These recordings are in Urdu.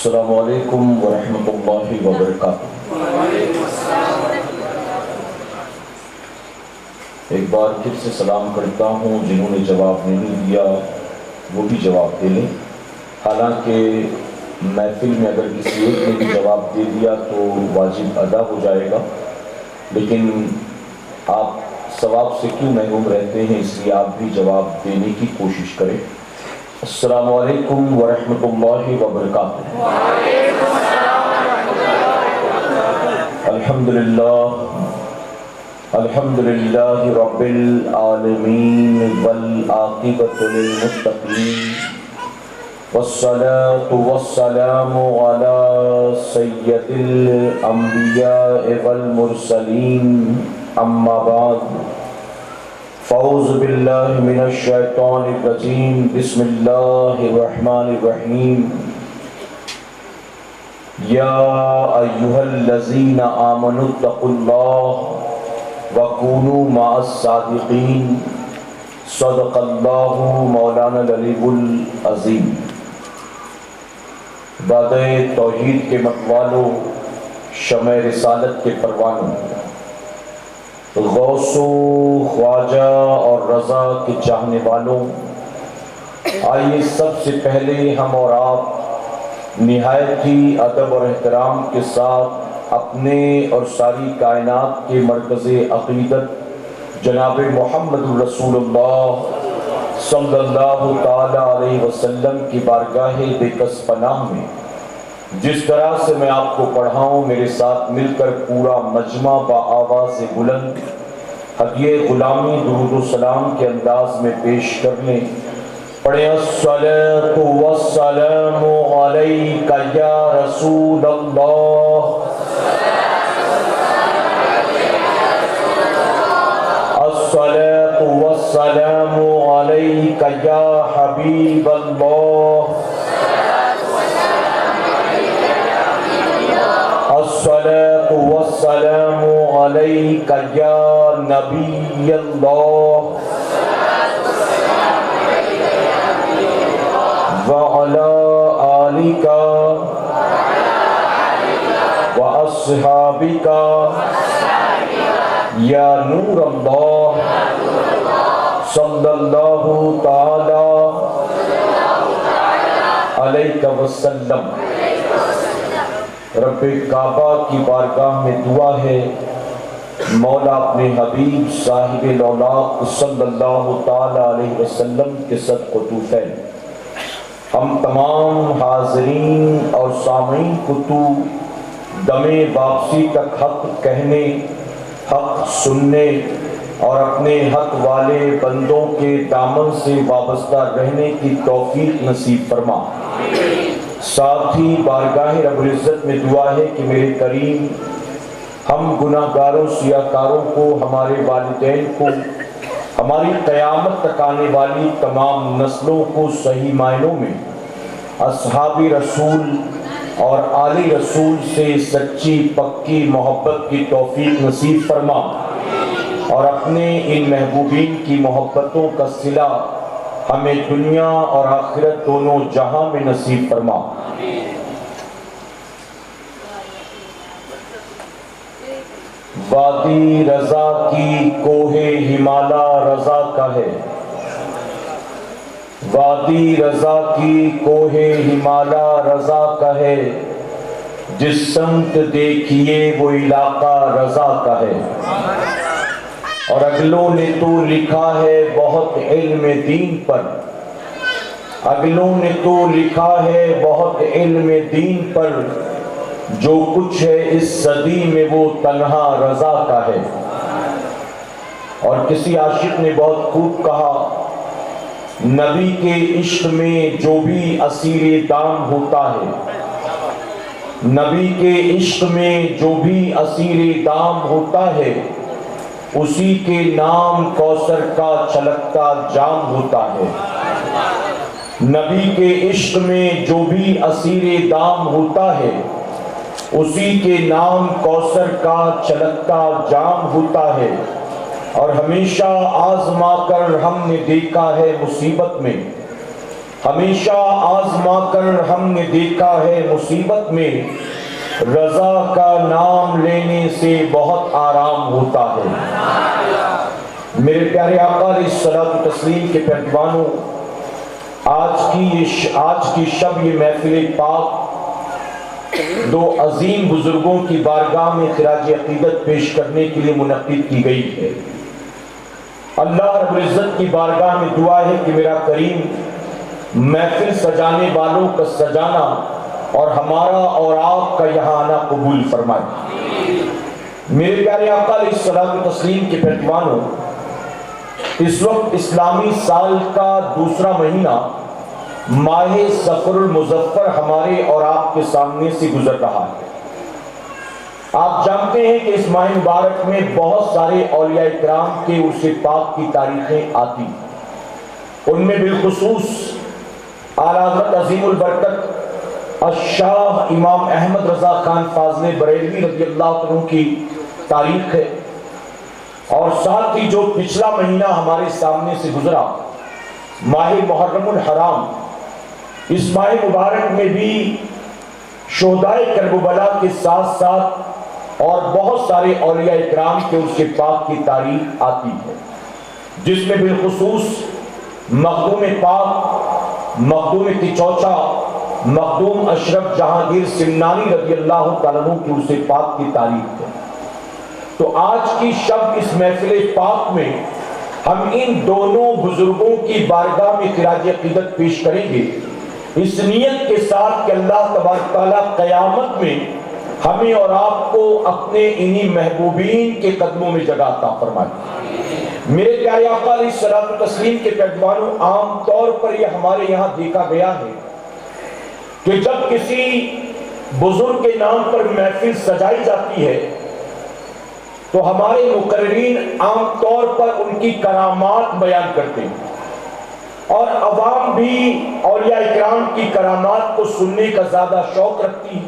السلام علیکم ورحمۃ اللہ وبرکاتہ۔ ایک بار پھر سے سلام کرتا ہوں، جنہوں نے جواب نہیں دیا وہ بھی جواب دے لیں۔ حالانکہ محفل میں اگر کسی ایک نے بھی جواب دے دیا تو واجب ادا ہو جائے گا، لیکن آپ ثواب سے کیوں محروم رہتے ہیں، اس لیے آپ بھی جواب دینے کی کوشش کریں۔ السلام علیکم ورحمۃ اللہ وبرکاتہ۔ الحمدللہ رب العالمین والعاقبۃ للمتقین والصلاة والسلام علی سید الانبیاء والمرسلین، اما بعد فاعوذ باللہ من الشیطان الرجیم، بسم اللہ الرحمن الرحیم۔ یا ایہا الذین آمنوا اتقوا اللہ وکونوا مع الصادقین، صدق اللہ مولانا العلی العظیم۔ بادۂ توحید کے متوالوں، شمع رسالت کے پروانوں، غوث و خواجہ اور رضا کے چاہنے والوں، آئیے سب سے پہلے ہم اور آپ نہایت ہی ادب اور احترام کے ساتھ اپنے اور ساری کائنات کے مرکز عقیدت جناب محمد رسول اللہ صلی اللہ تعالی علیہ وسلم کی بارگاہ بے کس پناہ میں جس طرح سے میں آپ کو پڑھاؤں، میرے ساتھ مل کر پورا مجمع با آواز بلند ہدیہ غلامی درود و سلام کے انداز میں پیش کر لیں۔ پڑھیں الصلاۃ والسلام علیک یا رسول اللہ، الصلاۃ والسلام علیک یا حبیب اللہ، الصلاۃ والسلام علیک یا نبی اللہ، وعلی آلک واصحابک یا نور اللہ، صلی اللہ تعالی علیہ وسلم۔ رب کعبہ کی بارگاہ میں دعا ہے، مولا اپنے حبیب صاحب الاولاق صلی اللہ تعالی علیہ وسلم کے صدق و طوفین ہم تمام حاضرین اور سامعین کو تو دم واپسی تک حق کہنے، حق سننے اور اپنے حق والے بندوں کے دامن سے وابستہ رہنے کی توفیق نصیب فرما۔ ساتھ ہی بارگاہ رب العزت میں دعا ہے کہ میرے کریم ہم گناہ گاروں سیاکاروں کو، ہمارے والدین کو، ہماری قیامت تک آنے والی تمام نسلوں کو صحیح معنوں میں اصحاب رسول اور آل رسول سے سچی پکی محبت کی توفیق نصیب فرما، اور اپنے ان محبوبین کی محبتوں کا صلہ ہمیں دنیا اور آخرت دونوں جہاں میں نصیب فرما۔ وادی رضا کی کوہ ہمالا رضا کا ہے، وادی رضا کی کوہ ہمالا رضا کا ہے، جس سمت دیکھیے وہ علاقہ رضا کا ہے۔ اور اگلوں نے تو لکھا ہے بہت علم دین پر، اگلوں نے تو لکھا ہے بہت علم دین پر، جو کچھ ہے اس صدی میں وہ تنہا رضا کا ہے۔ اور کسی عاشق نے بہت خوب کہا، نبی کے عشق میں جو بھی اسیر دام ہوتا ہے، نبی کے عشق میں جو بھی اسیر دام ہوتا ہے، اسی کے نام کوثر کا چھلکتا جام ہوتا ہے۔ نبی کے عشق میں جو بھی اسیر دام ہوتا ہے، اسی کے نام کوثر کا چھلکتا جام ہوتا ہے۔ اور ہمیشہ آزما کر ہم نے دیکھا ہے مصیبت میں ہمیشہ آزما کر ہم نے دیکھا ہے مصیبت میں رضا کا نام لینے سے بہت آرام ہوتا ہے۔ میرے پیارے آقا علیہ الصلوۃ والتسلیم کے پہلوانوں، آج کی شب یہ محفل پاک دو عظیم بزرگوں کی بارگاہ میں خراج عقیدت پیش کرنے کے لیے منعقد کی گئی ہے۔ اللہ رب العزت کی بارگاہ میں دعا ہے کہ میرا کریم محفل سجانے والوں کا سجانا اور ہمارا اور آپ کا یہاں آنا قبول فرمائے۔ میرے پیارے آقا علیہ الصلوۃ والتسلیم کے پہلوانوں، اس وقت اسلامی سال کا دوسرا مہینہ ماہ صفر المظفر ہمارے اور آپ کے سامنے سے گزر رہا ہے۔ آپ جانتے ہیں کہ اس ماہ مبارک میں بہت سارے اولیاء کرام کے عرص پاک کی تاریخیں آتی ہیں۔ ان میں بالخصوص اعلیٰ حضرت عظیم البرکت الشاہ امام احمد رضا خان فاضل بریلوی رضی اللہ عنہ کی تاریخ ہے، اور ساتھ ہی جو پچھلا مہینہ ہمارے سامنے سے گزرا ماہ محرم الحرام، اس ماہ مبارک میں بھی شہدائے کربلا کے ساتھ ساتھ اور بہت سارے اولیاء کرام کے عرص پاک کی تاریخ آتی ہے، جس میں بالخصوص مخدوم پاک، مخدوم تیچوچا، مخدوم اشرف جہانگیر سمنانی رضی اللہ تعالیٰ عنہ کی عرص پاک کی تاریخ ہے۔ تو آج کی شب اس محفل پاک میں ہم ان دونوں بزرگوں کی بارگاہ میں خراج عقیدت پیش کریں گے، اس نیت کے ساتھ کہ اللہ تبارک تعالیٰ قیامت میں ہمیں اور آپ کو اپنے انہی محبوبین کے قدموں میں جگہ عطا فرمائے۔ میرے پیارے آقا علیہ الصلوۃ والتسلیم کے پہلوانوں، عام طور پر یہ ہمارے یہاں دیکھا گیا ہے کہ جب کسی بزرگ کے نام پر محفل سجائی جاتی ہے تو ہمارے مقررین عام طور پر ان کی کرامات بیان کرتے ہیں، اور عوام بھی اولیاء کرام کی کرامات کو سننے کا زیادہ شوق رکھتی ہے۔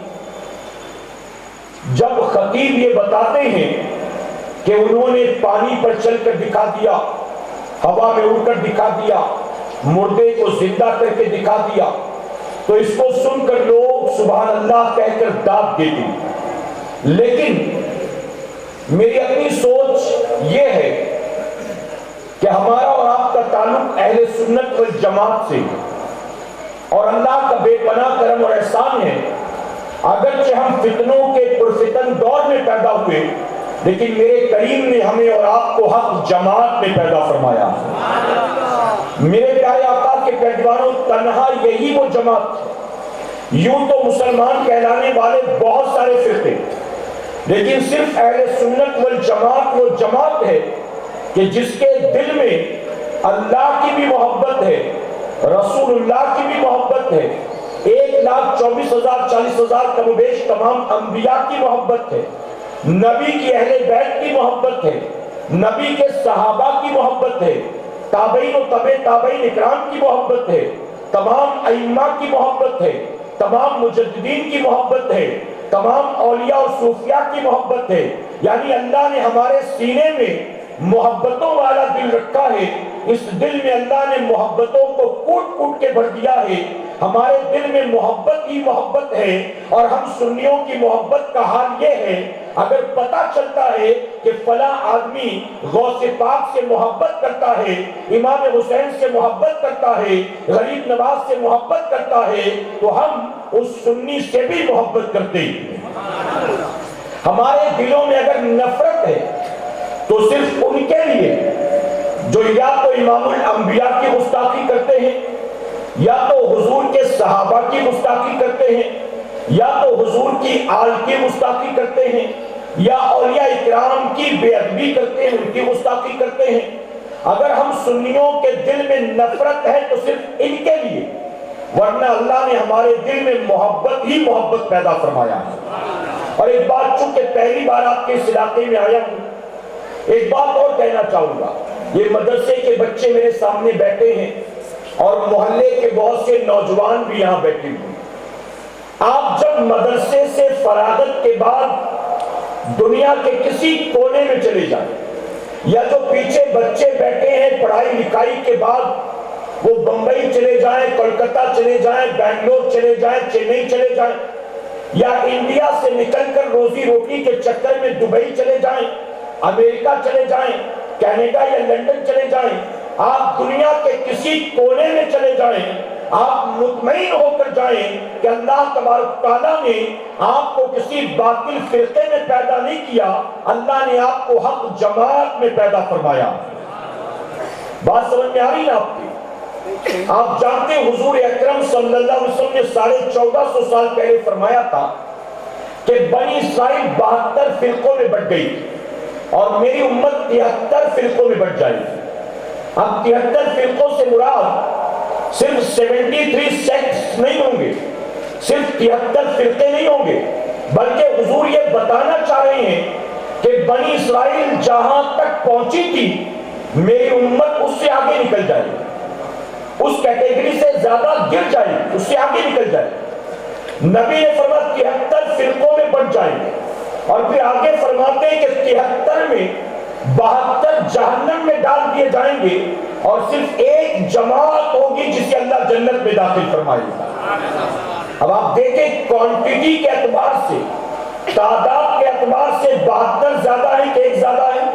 جب خطیب یہ بتاتے ہیں کہ انہوں نے پانی پر چل کر دکھا دیا، ہوا میں اڑ کر دکھا دیا، مردے کو زندہ کر کے دکھا دیا، تو اس کو سن کر لوگ سبحان اللہ کہہ کر داد دیتے ہیں۔ لیکن میری اپنی سوچ یہ ہے کہ ہمارا اور آپ کا تعلق اہل سنت والجماعت سے، اور اللہ کا بے پناہ کرم اور احسان ہے، اگرچہ ہم فتنوں کے پرفتن دور میں پیدا ہوئے، لیکن میرے کریم نے ہمیں اور آپ کو حق جماعت میں پیدا فرمایا۔ میرے پیارے آقا کے پہلوانوں، تنہا یہی وہ جماعت ہے۔ یوں تو مسلمان کہلانے والے بہت سارے فرقے، لیکن صرف اہل سنت والجماعت وہ جماعت ہے کہ جس کے دل میں اللہ کی بھی محبت ہے، رسول اللہ کی بھی محبت ہے، 1,24,000 40,000 کم و بیش تمام انبیاء کی محبت ہے، نبی کی اہل بیت کی محبت ہے، نبی کے صحابہ کی محبت ہے، تابعین و تبع تابعین اکرام کی محبت ہے، تمام ائمہ کی محبت ہے، تمام مجددین کی محبت ہے، تمام اولیاء و صوفیاء کی محبت ہے۔ یعنی اللہ نے ہمارے سینے میں محبتوں والا دل رکھا ہے، اس دل میں اللہ نے محبتوں کو کوٹ کوٹ کے بھر دیا ہے۔ ہمارے دل میں محبت ہی محبت ہے، اور ہم سنیوں کی محبت کا حال یہ ہے، اگر پتہ چلتا ہے کہ فلاں آدمی غوث پاک سے محبت کرتا ہے، امام حسین سے محبت کرتا ہے، غریب نواز سے محبت کرتا ہے، تو ہم اس سنی سے بھی محبت کرتے ہیں۔ ہمارے دلوں میں اگر نفرت ہے تو صرف ان کے لیے جو یا تو امام الانبیاء کی گستاخی کرتے ہیں، یا تو حضور کے صحابہ کی گستاخی کرتے ہیں، یا تو حضور کی آل کی گستاخی کرتے ہیں، یا اولیاء اکرام کی بے ادبی کرتے ہیں، ان کی گستاخی کرتے ہیں۔ اگر ہم سنیوں کے دل میں نفرت ہے تو صرف ان کے لیے، ورنہ اللہ نے ہمارے دل میں محبت ہی محبت پیدا فرمایا ہے۔ اور ایک بات، چونکہ پہلی بار آپ کے اس علاقے میں آیا ہوں، ایک بات اور کہنا چاہوں گا۔ یہ مدرسے کے بچے میرے سامنے بیٹھے ہیں، اور محلے کے بہت سے نوجوان بھی یہاں بیٹھے ہوئے۔ آپ جب مدرسے سے فراغت کے بعد دنیا کے کسی کونے میں چلے جائیں، یا جو پیچھے بچے بیٹھے ہیں پڑھائی لکھائی کے بعد وہ بمبئی چلے جائیں، کولکتہ چلے جائیں، بنگلور چلے جائیں، چنئی چلے جائیں، یا انڈیا سے نکل کر روزی روٹی کے چکر میں دبئی چلے جائیں، امریکہ چلے جائیں، کینیڈا یا لندن چلے جائیں، آپ دنیا کے کسی کونے میں چلے جائیں، آپ مطمئن ہو کر جائیں کہ اللہ تبارک تعالیٰ نے آپ کو کسی باطل فرقے میں پیدا نہیں کیا، اللہ نے آپ کو حق جماعت میں پیدا فرمایا۔ بات سمجھ میں آ رہی ہے آپ کی؟ آپ جانتے ہیں حضور اکرم صلی اللہ علیہ وسلم نے 1450 سال پہلے فرمایا تھا کہ بنی اسرائیل 72 فرقوں میں بٹ گئی اور میری امت 73 فرقوں میں بٹ جائے گی۔ اب 73 فرقوں سے مراد صرف 73 سیکٹس نہیں ہوں گے، صرف 73 فرقے نہیں ہوں گے، بلکہ حضور یہ بتانا چاہ رہے ہیں کہ بنی اسرائیل جہاں تک پہنچی تھی میری امت اس سے آگے نکل جائے گی، اس کیٹیگری سے زیادہ گر جائے گی، اس سے آگے نکل جائے گی۔ نبی نے فرمایا 73 فرقوں میں بٹ جائیں گے، اور پھر آگے فرماتے ہیں کہ 73 میں 72 جہنم میں ڈال دیے جائیں گے اور صرف ایک جماعت ہوگی جسے اللہ جنت میں داخل فرمائے گا۔ اب آپ دیکھیں کوانٹٹی کے اعتبار سے، تعداد کے اعتبار سے 72 زیادہ ہیں کہ ایک زیادہ ہے؟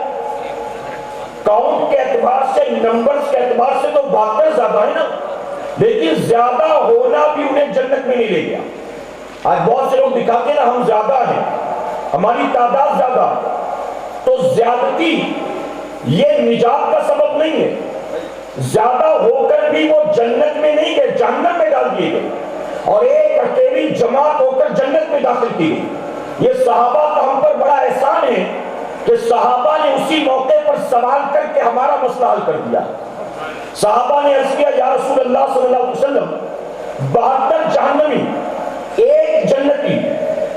کاؤنٹ کے اعتبار سے، نمبرز کے اعتبار سے تو 72 زیادہ ہے نا، لیکن زیادہ ہونا بھی انہیں جنت میں نہیں لے گیا۔ آج بہت سے لوگ دکھاتے ہیں نا ہم زیادہ ہیں، ہماری تعداد زیادہ ہے، تو زیادتی یہ نجات کا سبب نہیں ہے۔ زیادہ ہو کر بھی وہ جنت میں نہیں گئے، جہنم میں ڈال دیے گئے، اور ایک اکیلی جماعت ہو کر جنت میں داخل کی گئی۔ یہ صحابہ کا ہم پر بڑا احسان ہے کہ صحابہ نے اسی موقع پر سوال کر کے ہمارا مسئلہ حل کر دیا۔ صحابہ نے عرض کیا یا رسول اللہ صلی اللہ علیہ وسلم 72 جہنمی، ایک جنتی،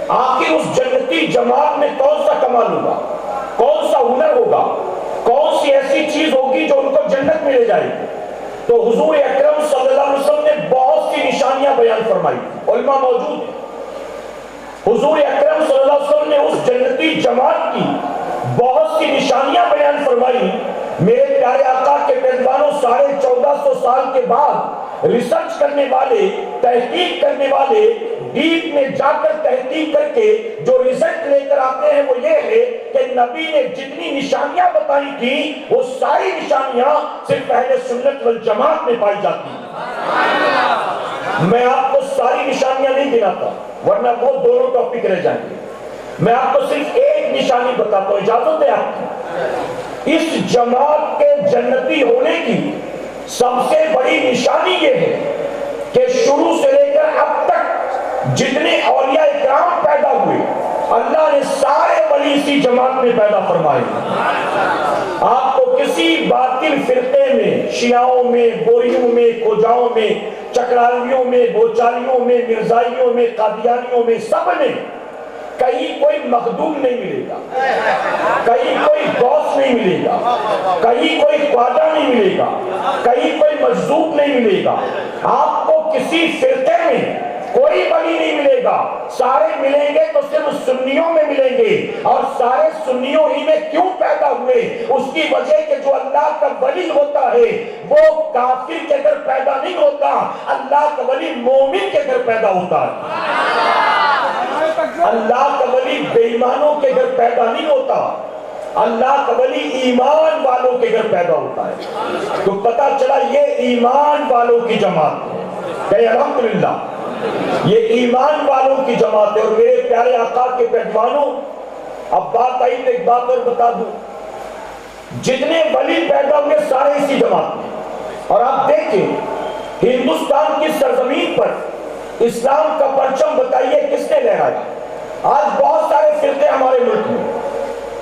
آخر اس جنتی جماعت میں کون سا کمال ہوگا، کون سا ہنر ہوگا، کون سی ایسی چیز ہوگی جو ان کو جنت میں لے جائے گی؟ تو حضور اکرم صلی اللہ علیہ وسلم نے بہت سی نشانیاں بیان فرمائی، علماء موجود ہیں۔ حضور اکرم صلی اللہ علیہ وسلم نے اس جنتی جماعت کی بہت سی نشانیاں بیان فرمائی۔ میرے پیارے آقا کے پیروانوں 1450 سال کے بعد ریسرچ کرنے والے، تحقیق کرنے والے ڈیپ میں جا کر تحقیق کر کے جو رزلٹ لے کر آتے ہیں وہ یہ ہے کہ نبی نے جتنی نشانیاں بتائی تھی وہ ساری نشانیاں صرف اہل سنت والجماعت میں پائی جاتی ہیں۔ میں آپ کو ساری نشانیاں نہیں گناتا ورنہ وہ دونوں ٹاپک رہ جائیں گے، میں آپ کو صرف ایک نشانی بتاتا ہوں، اجازت ہے آپ کی؟ اس جماعت کے جنتی ہونے کی سب سے بڑی نشانی یہ ہے کہ شروع سے لے کر اب تک جتنے اولیاء اکرام پیدا ہوئے اللہ نے سارے ولی اسی جماعت میں پیدا فرمائے۔ آپ کو کسی باطل فرقے میں، شیعوں میں، بوریوں میں، کھوجاؤں میں، چکرالیوں میں، بوچالیوں میں، مرزائیوں میں، قادیانیوں میں، سب میں کہیں کوئی مخدوم نہیں ملے گا، کہیں کوئی غوث نہیں ملے گا، کہیں کوئی خواجہ نہیں ملے گا، کہیں کوئی مجذوب نہیں ملے گا۔ آپ کو کسی فرقے میں کوئی ولی نہیں ملے گا، سارے ملیں گے تو صرف سنیوں میں ملیں گے، اور سارے سنیوں ہی میں کیوں پیدا ہوئے؟ اس کی وجہ کہ جو اللہ کا ولی ہوتا ہے وہ کافر کے گھر پیدا نہیں ہوتا، اللہ کا ولی مومن کے گھر پیدا ہوتا ہے۔ اللہ کا ولی بے ایمانوں کے گھر پیدا نہیں ہوتا، اللہ کا ولی ایمان والوں کے گھر پیدا ہوتا ہے۔ تو پتہ چلا یہ ایمان والوں کی جماعت ہے، کہ الحمدللہ یہ ایمان والوں کی جماعت ہے۔ اور میرے پیارے آقا کے پیروانوں، اب بات آئی تو ایک بات اور بتا دوں، جتنے ولی پیدا ہوئے سارے اسی جماعت میں۔ اور آپ دیکھیں ہندوستان کی سرزمین پر اسلام کا پرچم بتائیے کس نے لہرایا؟ آج بہت سارے فرقے ہمارے ملک میں،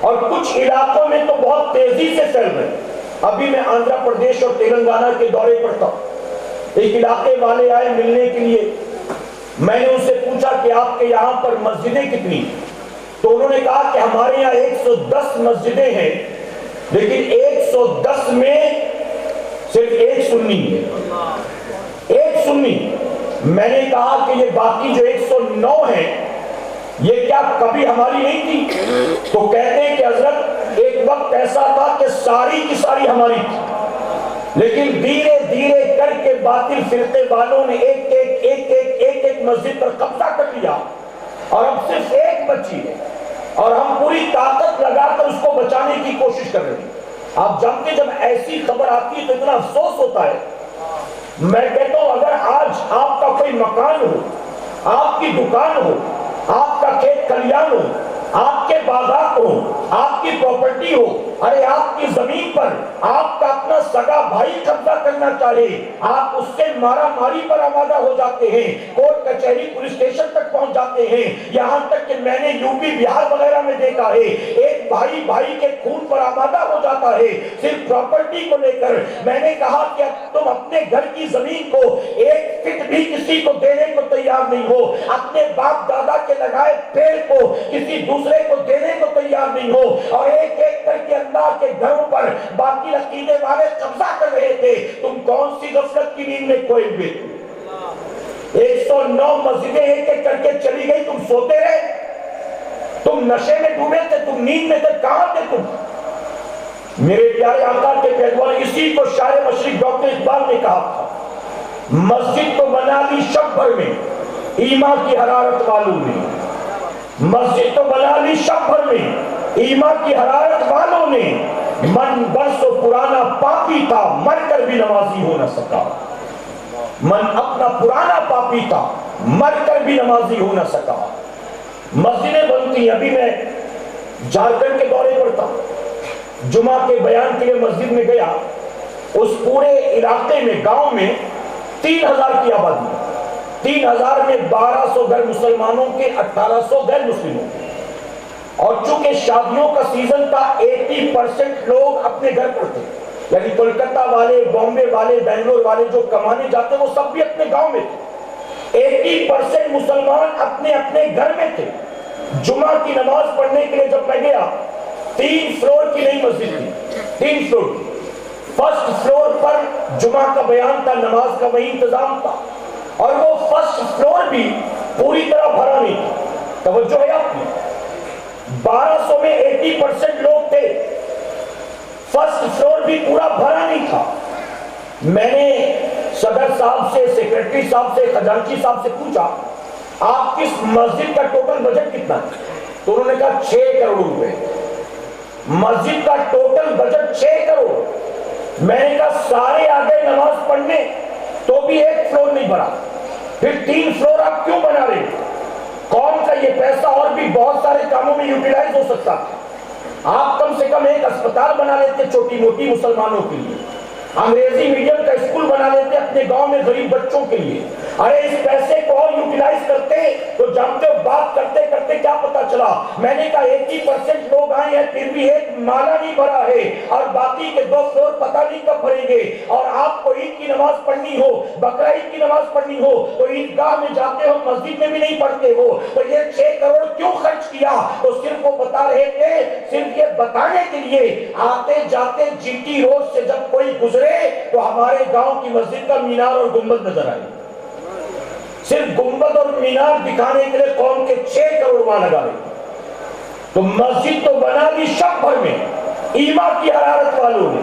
اور کچھ علاقوں میں تو بہت تیزی سے پھیل رہے۔ ابھی میں آندھرا پردیش اور تلنگانہ کے دورے پر تھا، ایک علاقے والے آئے ملنے کے لیے، میں نے ان سے پوچھا کہ آپ کے یہاں پر مسجدیں کتنی؟ تو انہوں نے کہا کہ ہمارے یہاں 110 مسجدیں ہیں، لیکن 110 میں صرف ایک سنی ہے، ایک سنی۔ میں نے کہا کہ یہ باقی جو 109 ہیں یہ کیا کبھی ہماری نہیں تھی؟ تو کہتے ہیں کہ حضرت ایک وقت ایسا تھا کہ ساری کی ساری ہماری تھی، لیکن دھیرے دھیرے کر کے باطل فرقے والوں نے ایک مسجد پر قبضہ کر لیا اور اب صرف ایک بچی ہے اور ہم پوری طاقت لگا کر اس کو بچانے کی کوشش کر رہے ہیں. آپ جانتے جب ایسی خبر آتی ہے تو اتنا افسوس ہوتا ہے. میں کہتا ہوں اگر آج آپ کا کوئی مکان ہو, آپ کی دکان ہو, آپ کا کھیت کھلیان ہو, آپ کے باغات ہو, آپ کی پراپرٹی ہو, ارے آپ کی زمین پر آپ کا اپنا سگا بھائی قبضہ کرنا چاہے, آپ اس سے مارا ماری پر آمادہ ہو جاتے ہیں, کورٹ کچہری پولیس اسٹیشن تک پہنچ جاتے ہیں. یہاں تک کہ میں نے یو پی بہار وغیرہ میں دیکھا ہے ایک بھائی بھائی کے خون پر آمادہ ہو جاتا ہے صرف پراپرٹی کو لے کر. میں نے کہا کہ تم اپنے گھر کی زمین کو ایک فٹ بھی کسی کو دینے کو تیار نہیں ہو, اپنے باپ دادا کے لگائے پیڑ کو کسی دوسرے کو دینے کو تیار نہیں ہو, اور ایک ایک کر کے اللہ کے گھروں پر باقی عقیدے والے قبضہ کر رہے تھے. تم کون سی غفلت کی نیند میں کھوئے ہوئے تھے؟ 109 مسجدیں ایک ایک کر کے چلی گئی, تم سوتے رہے, تم نشے میں ڈوبے تھے, تم نیند میں تھے, کہاں تھے تم؟ میرے پیارے آقا کے پیغمبر, اسی کو شاعر مشرق ڈاکٹر اقبال نے کہا تھا, مسجد تو بنا لی شب بھر میں ایمان کی حرارت والوں نے, مسجد تو بنا لی شب بھر میں ایمان کی حرارت والوں نے, من برسوں پرانا پاپی تھا مر کر بھی نمازی ہو نہ سکا. من اپنا پرانا پاپی تھا مر کر بھی نمازی ہو نہ سکا. مسجدیں بنتی, ابھی میں جھارکھنڈ کے دورے پر تھا, جمعہ کے بیان کے لیے مسجد میں گیا, اس پورے علاقے میں گاؤں میں 3000 کی آبادی, 3000 میں 1200 گھر مسلمانوں کے, 1800 غیر مسلموں کے, اور چونکہ شادیوں کا سیزن تھا 80% لوگ اپنے گھر پر تھے, یعنی کولکتہ والے, بامبے والے, بنگلور والے جو کمانے جاتے وہ سب بھی اپنے گاؤں میں تھے. 80% مسلمان اپنے اپنے گھر میں تھے. جمعہ کی نماز پڑھنے کے لیے جب میں گیا, 3 فلور کی نئی مسجد تھی, 3 فلور کی. فرسٹ فلور پر جمعہ کا بیان تھا, نماز کا وہی انتظام تھا, اور وہ فرسٹ فلور بھی پوری طرح بھرا نہیں تھا. توجہ ہے آپ کی, 1200 میں 80% لوگ تھے, فرسٹ فلور بھی پورا بھرا نہیں تھا. میں نے صدر صاحب سے, سیکرٹری صاحب سے, خزانچی صاحب سے پوچھا آپ کس مسجد کا ٹوٹل بجٹ کتنا ہے؟ تو انہوں نے کہا 6 کروڑ روپے. مسجد کا ٹوٹل بجٹ 6 کروڑ. میں نے کہا سارے آگے نماز پڑھنے تو بھی 1 فلور نہیں بھرا, پھر 3 فلور آپ کیوں بنا رہے ہیں؟ کون کا یہ پیسہ اور بھی بہت سارے کاموں میں یوٹیلائز ہو سکتا تھا. آپ کم سے کم ایک اسپتال بنا لیتے چھوٹی موٹی مسلمانوں کے لیے, انگریزی میڈیم کا اسکول بنا لیتے اپنے گاؤں میں غریب بچوں کے لیے. ارے اس پیسے کو اور یوٹیلائز کرتے تو جانتے ہو بات کرتے کرتے کیا پتا چلا. میں نے کہا 80% لوگ آئے ہیں پھر بھی ایک مالا نہیں بھرا ہے, اور باقی کے 2 فلور پتہ نہیں کب بھریں گے. اور آپ کو عید کی نماز پڑھنی ہو, بقرہ عید کی نماز پڑھنی ہو تو عیدگاہ میں جاتے ہو, مسجد میں بھی نہیں پڑھتے ہو. تو یہ 6 کروڑ کیوں خرچ کیا؟ تو صرف وہ بتا رہے تھے, صرف یہ بتانے کے لیے آتے جاتے جی ٹی روڈ سے جب کوئی گزرے تو ہمارے گاؤں کی مسجد کا مینار اور گنبد نظر آئے. صرف گنبد اور مینار دکھانے کے لیے قوم کے 6 کروڑ وہاں لگا رہے. تو مسجد تو بنا لی شب بھر میں ایمان کی حرارت والوں نے,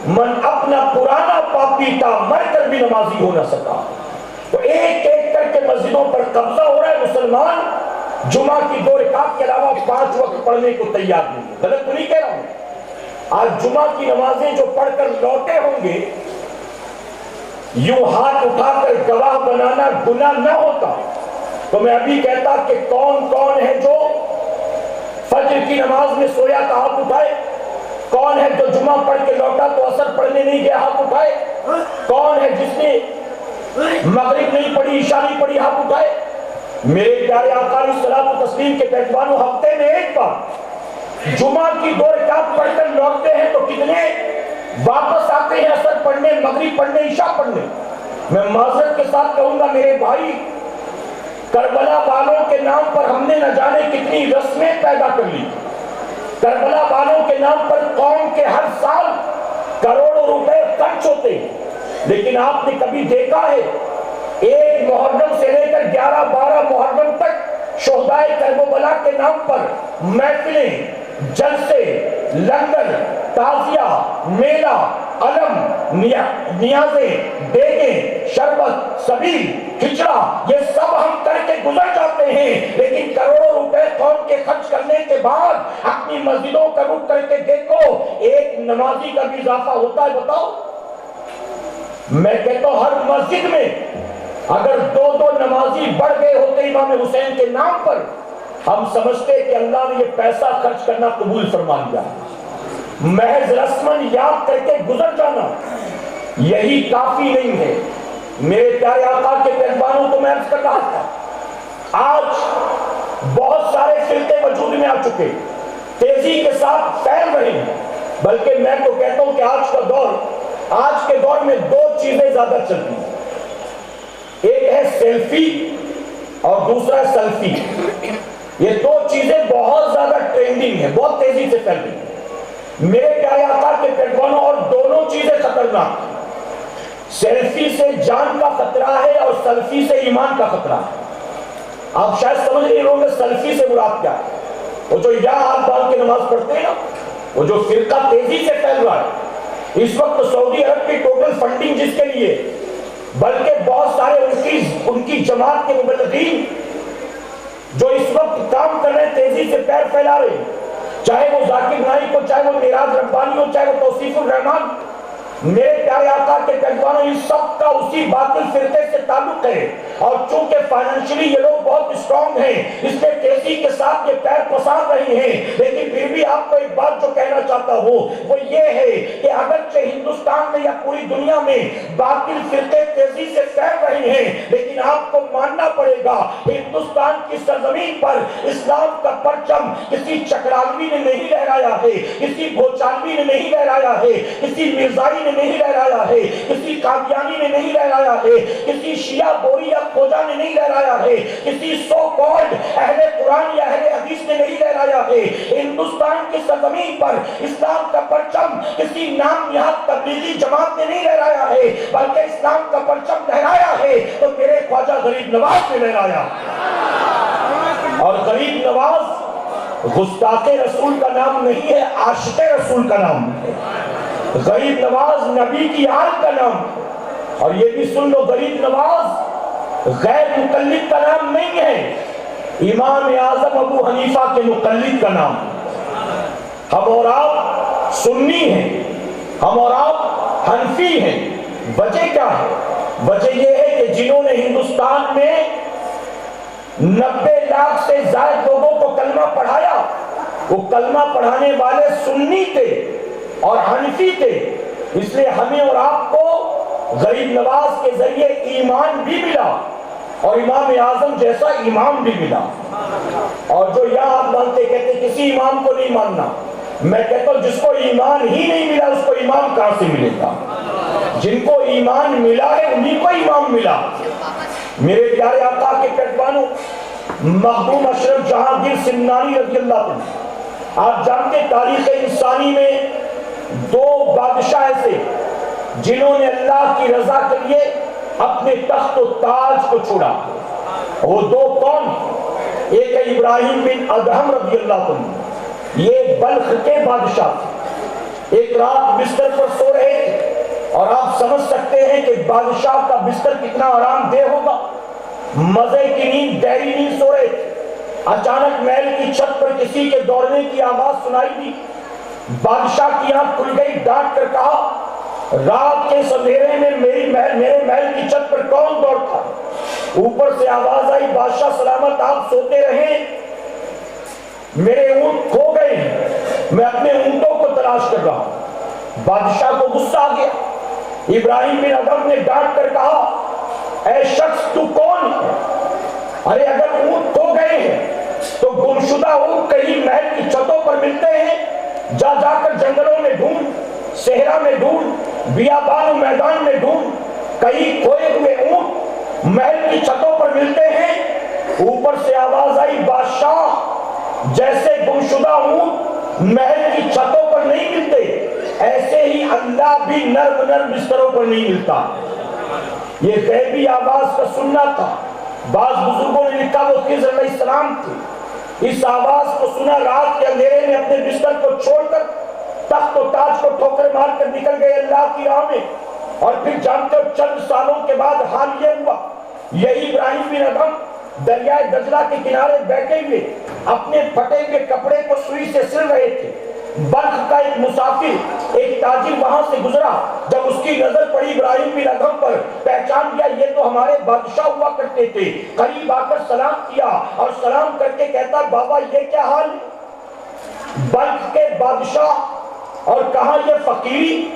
من اپنا پرانا پاپی تھا مر کر بھی نمازی ہو نہ سکا. تو ایک ایک کر کے مسجدوں پر قبضہ ہو رہا ہے. مسلمان جمعہ کی 2 رکعت کے علاوہ 5 وقت پڑھنے کو تیار نہیں. غلط تو نہیں کہہ رہا ہوں. آج جمعہ کی نمازیں جو پڑھ کر لوٹے ہوں گے, یوں ہاتھ اٹھا کر گواہ بنانا گناہ نہ ہوتا تو میں ابھی کہتا کہ کون کون ہے جو فجر کی نماز میں سویا تھا ہاتھ اٹھائے, کون ہے جو جمعہ پڑھ کے لوٹا تو اثر پڑھنے نہیں گیا ہاتھ اٹھائے, کون ہے جس نے مغرب نہیں پڑھی عشاء نہیں پڑھی ہاتھ اٹھائے. میرے پیارے آقا علیہ الصلوۃ والتسلیم کے پیغمبروں ہفتے میں ایک بار جمعہ کی 2 رکعت پڑھ کر لوٹتے ہیں تو کتنے واپس آتے ہیں اثر پڑھنے, مغرب پڑھنے, عشاء پڑھنے. میں معذرت کے ساتھ کہوں گا میرے بھائی, کربلا والوں کے نام پر ہم نے نہ جانے کتنی رسمیں پیدا کر لی. کربلا والوں کے نام پر قوم کے ہر سال کروڑوں روپے خرچ ہوتے ہیں, لیکن آپ نے کبھی دیکھا ہے 1 محرم سے لے کر 11-12 محرم تک شہدائے کربلا کے نام پر محفلیں, جلسے, لنگر, تعزیہ, میلہ, علم, نیازیں، دیگیں، شربت، سبیل، کھچڑا، یہ سب ہم کر کے گزر جاتے ہیں، لیکن کروڑوں روپے قوم کے خرچ کرنے کے بعد اپنی مسجدوں کا رخ کر کے دیکھو، ایک نمازی کا بھی اضافہ ہوتا ہے؟ بتاؤ۔ میں کہتا ہوں ہر مسجد میں اگر دو نمازی بڑھ گئے ہوتے امام حسین کے نام پر، ہم سمجھتے کہ اللہ نے یہ پیسہ خرچ کرنا قبول فرما لیا۔ محض رسمن یاد کر کے گزر جانا یہی کافی نہیں ہے۔ میرے پیارے آقا کے پہلوانوں کو میں عرض کر رہا تھا، آج بہت سارے فرقے وجود میں آ چکے، تیزی کے ساتھ پھیل رہے ہیں، بلکہ میں تو کہتا ہوں کہ آج کے دور میں دو چیزیں زیادہ چلتی ہیں، ایک ہے سیلفی اور دوسرا ہے سیلفی۔ یہ دو چیزیں بہت زیادہ ٹرینڈنگ ہیں، بہت تیزی سے پھیل رہی ہیں میرے پیارے آقا کے پیروانوں، اور دونوں چیزیں خطرناک ہیں۔ سیلفی سے جان کا خطرہ ہے اور سیلفی سے ایمان کا خطرہ ہے۔ آپ شاید سمجھ نہیں رہے ہوں گے سیلفی سے مراد کیا ہے۔ وہ جو یا ہاتھ باندھ کے نماز پڑھتے ہیں نا، وہ جو فرقہ تیزی سے پھیل رہا ہے اس وقت، سعودی عرب کی ٹوٹل فنڈنگ جس کے لیے، بلکہ بہت سارے ان کی جماعت کے مبلغین جو اس وقت کام کر رہے ہیں، تیزی سے پیر پھیلا رہے ہیں، چاہے وہ ذاکر نائک ہو، چاہے وہ میراج ربانی ہو، چاہے وہ توصیف الرحمان، میرے پیارے آقا کے پہلوانوں، ان سب کا اسی باطل فرقے سے تعلق ہے، اور چونکہ فائنینشلی یہ لوگ بہت اسٹرانگ ہیں، اس میں تیزی کے ساتھ یہ پیر پسار رہے ہیں، لیکن پھر بھی آپ کو ایک بات جو کہنا چاہتا ہوں وہ یہ ہے کہ اگرچہ ہندوستان میں یا پوری دنیا میں باطل فرقے تیزی سے پھیل رہے ہیں، لیکن آپ کو ماننا پڑے گا ہندوستان کی سرزمین پر اسلام کا پرچم کسی چکرالوی نے نہیں لہرایا ہے، کسی بھوچالوی نے نہیں لہرایا ہے، کسی مرزائی نے نہیں لہرایا ہے، کسی قادیانی نے نہیں لہرایا ہے، کسی شیعہ بوری یا کھوجا نے نہیں لہرایا ہے، کسی سو کالڈ اہل قرآن یا اہل حدیث نے نہیں لہرایا ہے۔ ہندوستان کی سرزمین پر اسلام کا پرچم کسی نام نہاد تبلیغی جماعت نے نہیں لہرایا ہے، بلکہ اسلام کا پرچم لہرایا ہے تو میرے خواجہ غریب نواز نے لہرایا۔ اور غریب نواز گستاخ رسول کا نام نہیں ہے، عاشق رسول کا نام ہے۔ غریب نواز نبی کی آل کا نام ہے۔ اور یہ بھی سن لو، غریب نواز غیر مقلد کا نام نہیں ہے، امام اعظم ابو حنیفہ کے مقلد کا نام ہے۔ ہم اور آپ سنی ہیں، ہم اور آپ حنفی ہیں۔ وجہ کیا ہے؟ وجہ یہ ہے کہ جنہوں نے ہندوستان میں 90 لاکھ سے زائد لوگوں کو کلمہ پڑھایا، وہ کلمہ پڑھانے والے سنی تھے اور حنفی تھے، اس لیے ہمیں اور آپ کو غریب نواز کے ذریعے ایمان بھی ملا اور امام اعظم جیسا امام بھی ملا۔ اور جو یہاں آپ مانتے کہتے کسی امام کو نہیں ماننا، میں کہتا ہوں جس کو ایمان ہی نہیں ملا اس کو امام کہاں سے ملے گا؟ جن کو ایمان ملا ہے انہیں کو امام ملا۔ میرے پیارے آقا کے پیروانوں، مخدوم اشرف جہانگیر سمنانی رضی اللہ عنہ، آپ جانتے تاریخ انسانی میں دو بادشاہ ایسے جنہوں نے اللہ کی رضا کے لیے اپنے تخت و تاج کو چھوڑا، وہ دو کون؟ ایک ہے ابراہیم بن ادہم رضی اللہ عنہ، یہ بلخ کے بادشاہ تھے۔ ایک رات بستر پر سو رہے تھے اور آپ سمجھ سکتے ہیں کہ بادشاہ کا بستر کتنا آرام دہ ہوگا، مزے کی نیند، گہری نیند سو رہے تھے۔ اچانک محل کی چھت پر کسی کے دوڑنے کی آواز سنائی دی۔ بادشاہ کی آنکھ کھل گئی، ڈانٹ کر کہا رات کے سندھیرے میں میرے محل کی چھت پر کون دوڑتا؟ اوپر سے آواز آئی بادشاہ سلامت آپ سوتے رہیں، میرے اونٹ کھو گئے ہیں، میں اپنے اونٹوں کو تلاش کر رہا ہوں۔ بادشاہ کو غصہ آ گیا۔ ابراہیم بن ادہم نے ڈانٹ کر کہا اے شخص تو کون ہے؟ ارے اگر اونٹ کھو گئے ہیں تو گمشدہ اونٹ کہیں محل کی چھتوں پر ملتے ہیں، جا جا کر جنگلوں میں ڈھونڈ، صحرا میں ڈھونڈ، بیابان و میدان میں ڈھونڈ، کہیں کھوئے ہوئے اونٹ محل کی چھتوں پر ملتے ہیں۔ اوپر سے آواز آئی بادشاہ جیسے گمشدہ اونٹ محل کی چھتوں پر نہیں ملتے، ایسے ہی اللہ بھی نرم بستروں پر نہیں ملتا۔ یہ غیبی آواز کا سننا تھا۔ بعض بزرگوں نے لکھا وہ خضر علیہ السلام تھے۔ اس آواز کو سنا، رات کے اندھیرے میں اپنے بستر کو چھوڑ کر تخت و تاج کو ٹھوکر مار کر نکل گئے اللہ کی راہ میں. اور پھر جانتے ہو چند سالوں کے بعد حال یہ ہوا, یہی ابراہیم بن ادھم دریائے دجلہ کے کنارے بیٹھے ہوئے اپنے پھٹے ہوئے کپڑے کو سوئی سے سل رہے تھے. بلخ کا ایک مسافر, ایک تاجر وہاں سے گزرا. جب اس کی نظر پڑی ابراہیم بن ادھم پر, پہچان گیا یہ تو ہمارے بادشاہ ہوا کرتے تھے. قریب آ کر سلام کیا اور سلام کر کے کہتا بابا یہ کیا حال ہے؟ بلخ کے بادشاہ اور کہاں یہ فقیری؟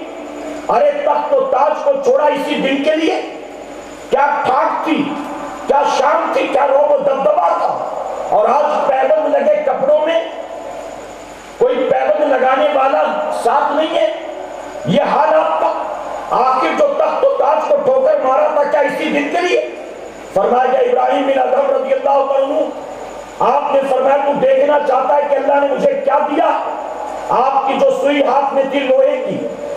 ارے تخت و تاج کو چھوڑا اسی دن کے لیے؟ کیا ٹھاٹ تھی, کیا شان تھی, کیا روب و دبدبا تھا؟ اور آج پیبند لگے کپڑوں میں, کوئی پیبند لگانے والا ساتھ نہیں ہے. یہ حال آپ کا. آخر جو تخت و تاج کو ٹھوکر مارا تھا کیا اسی دن کے لیے؟ فرمایا ابراہیم بن ادھم رضی اللہ عنہ, آپ نے فرمایا تو دیکھنا چاہتا ہے کہ اللہ نے مجھے کیا دیا؟ آپ کی جو سوئی ہاتھ میں تھی لوہے کی,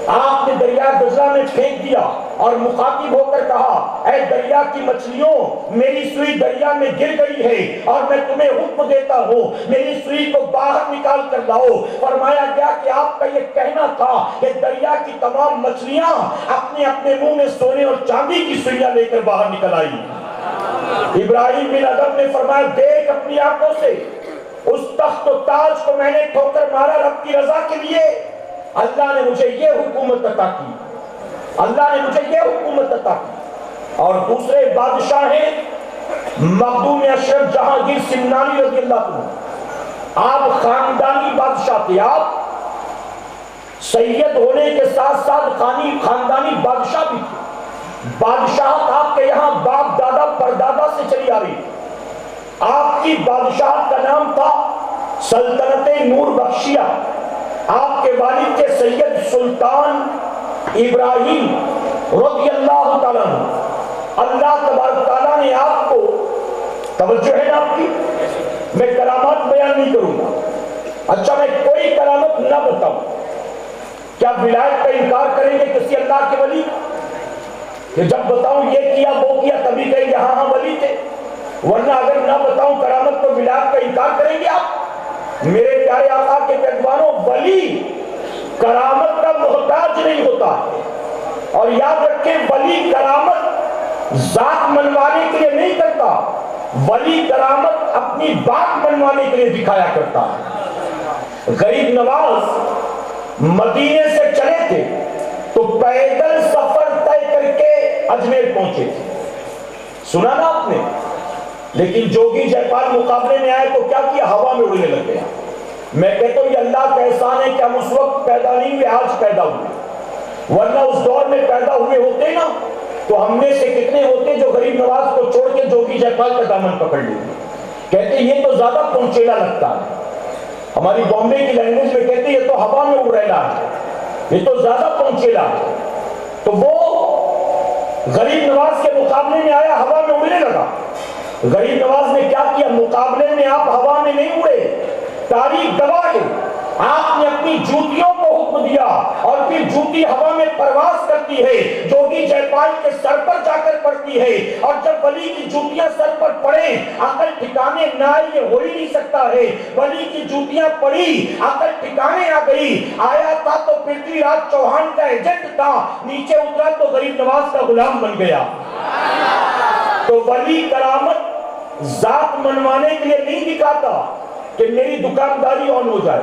آپ نے دریا دجلہ میں پھینک دیا اور مخاطب ہو کر کہا اے دریا کی مچھلیوں, میری سوئی دریا میں گر گئی ہے اور میں تمہیں حکم دیتا ہوں میری سوئی کو باہر نکال کر لاؤ. فرمایا گیا کہ آپ کا یہ کہنا تھا کہ دریا کی تمام مچھلیاں اپنے اپنے منہ میں سونے اور چاندی کی سوئیاں لے کر باہر نکل آئی. ابراہیم بن ادھم نے فرمایا دیکھ اپنی آنکھوں سے اس تخت و تاج کو میں نے ٹھوکر مارا رب کی رضا کے لیے. اللہ نے مجھے یہ حکومت عطا کی, اللہ نے مجھے یہ حکومت عطا کی. اور دوسرے بادشاہ ہیں مخدوم اشرف جہانگیر سمنانی رضی اللہ عنہ. آپ خاندانی بادشاہ تھے, آپ سید ہونے کے ساتھ ساتھ خاندانی بادشاہ بھی تھے. بادشاہت آپ کے یہاں باپ دادا پردادا سے چلی آ رہی. آپ کی بادشاہت کا نام تھا سلطنت نور بخشیہ. آپ کے والد کے سید سلطان ابراہیم رضی اللہ تعالیٰ عنہ. اللہ تبارک تعالیٰ نے آپ کو, توجہ ہے نا آپ کی, میں کرامات بیان نہیں کروں گا. اچھا میں کوئی کرامت نہ بتاؤں, کیا ولایت کا انکار کریں گے کسی اللہ کے ولی کہ جب بتاؤں یہ کیا وہ کیا تبھی کہیں گے ہاں ولی تھے؟ ورنہ اگر نہ بتاؤں کرامت تو ولایت کا انکار کریں گے آپ؟ میرے پیارے آقا کے پیغمبروں, ولی کرامت کا محتاج نہیں ہوتا. اور یاد رکھیں ولی کرامت ذات منوانے کے لیے نہیں کرتا, ولی کرامت اپنی بات منوانے کے لیے دکھایا کرتا ہے. غریب نواز مدینے سے چلے تھے تو پیدل سفر طے کر کے اجمیر پہنچے تھے, سنا نا آپ نے. لیکن جوگی جیپال مقابلے میں آئے تو کیا کیا, ہوا میں اڑنے لگ گیا. میں کہتا ہوں یہ اللہ کا احسان ہے کہ ہم اس وقت پیدا نہیں ہوئے, آج پیدا ہوئے. ورنہ اس دور میں پیدا ہوئے ہوتے نا تو ہم میں سے کتنے ہوتے جو غریب نواز کو چھوڑ کے جوگی جیپال کا دامن پکڑ لیتے. کہتے یہ تو زیادہ پہنچیلا لگتا ہے. ہماری بامبے کی لینگویج میں کہتے یہ تو ہوا میں اڑ رہا ہے, یہ تو زیادہ پہنچیلا ہے. تو وہ غریب نواز کے مقابلے میں آیا, ہوا میں اڑنے لگا. غریب نواز نے کیا کیا, مقابلے میں آپ ہوا میں نہیں اڑے, تاریخ گواہ ہے آپ نے اپنی جوتیوں کو حکم دیا اور پھر جوتی ہوا میں پرواز کرتی ہے, جوگی جیپال کے سر پر جا کر پڑتی ہے. اور جب ولی کی جوتیاں سر پر پڑیں عقل ٹھکانے نہ آئی, یہ ہو ہی نہیں سکتا ہے. ولی کی جوتیاں پڑی, عقل ٹھکانے آ گئی. آیا تھا تو پرتھوی راج چوہان کا ایجنٹ تھا, نیچے اترا تو غریب نواز کا غلام بن گیا. تو ولی کرامت ذات منوانے کے لیے نہیں دکھاتا کہ میری دکانداری آن ہو جائے,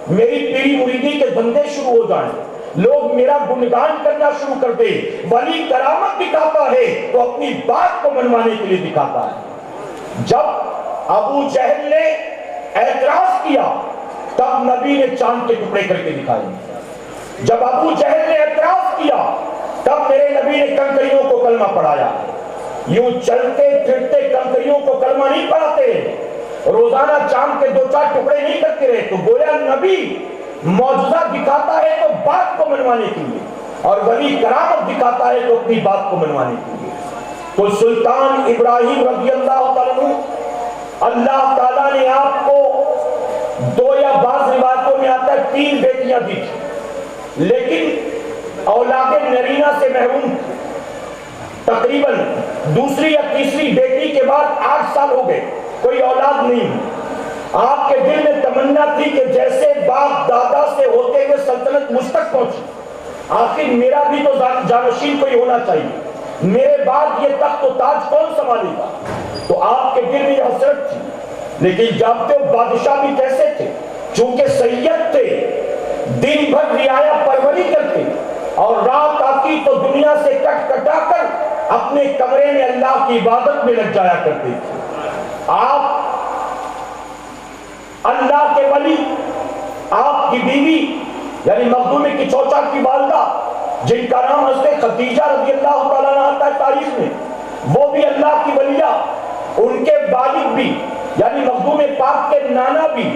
میری پیری مریدی کے دھندے شروع ہو جائیں, لوگ میرا گنگان کرنا شروع کر دے. ولی کرامت دکھاتا ہے تو اپنی بات کو منوانے کے لیے دکھاتا ہے. جب ابو جہل نے اعتراض کیا تب نبی نے چاند کے ٹکڑے کر کے دکھائے. جب ابو جہل نے اعتراض کیا تب میرے نبی نے کنکریوں کو کلمہ پڑھایا. یوں چلتے پھرتے کنکریوں کو کلمہ نہیں پڑھاتے, روزانہ چاند کے دو چار ٹکڑے نہیں کرتے رہے. تو گویا نبی معجزہ دکھاتا ہے تو بات کو منوانے کے لیے, اور ولی کرامت دکھاتا ہے تو اپنی بات کو منوانے کے لیے. تو سلطان ابراہیم رضی اللہ تعالیٰ عنہ, اللہ تعالیٰ نے آپ کو دو یا بعض روایتوں میں آتا ہے 3 بیٹیاں دی تھی, لیکن اولاد نرینہ سے محروم. تقریباً دوسری یا تیسری بیٹی کے بعد 8 سال ہو گئے, کوئی اولاد نہیں. آپ کے دل میں تمنا تھی کہ جیسے باپ دادا سے ہوتے ہوئے سلطنت مجھ تک پہنچی، آخر میرا بھی تو جانشین کوئی ہونا چاہیے، میرے بعد یہ تخت و تاج کون سنبھالے گا؟ تو آپ کے دل میں یہ حسرت تھی۔ لیکن جانتے ہو بادشاہ بھی کیسے تھے؟ چونکہ سید تھے، دن بھر رعایا پروری کرتے اور رات آتی تو دنیا سے کٹ کٹا کر اپنے کمرے میں اللہ کی عبادت میں لگ جایا کرتے تھے۔ آپ اللہ کے ولی، آپ کی بیوی یعنی مخدوم کی چوچا کی والدہ جن کا نام حضرت خدیجہ رضی اللہ تعالیٰ عنہ آتا ہے تاریخ میں، وہ بھی اللہ کی ولیہ، ان کے والد بھی یعنی مخدوم پاک کے نانا بھی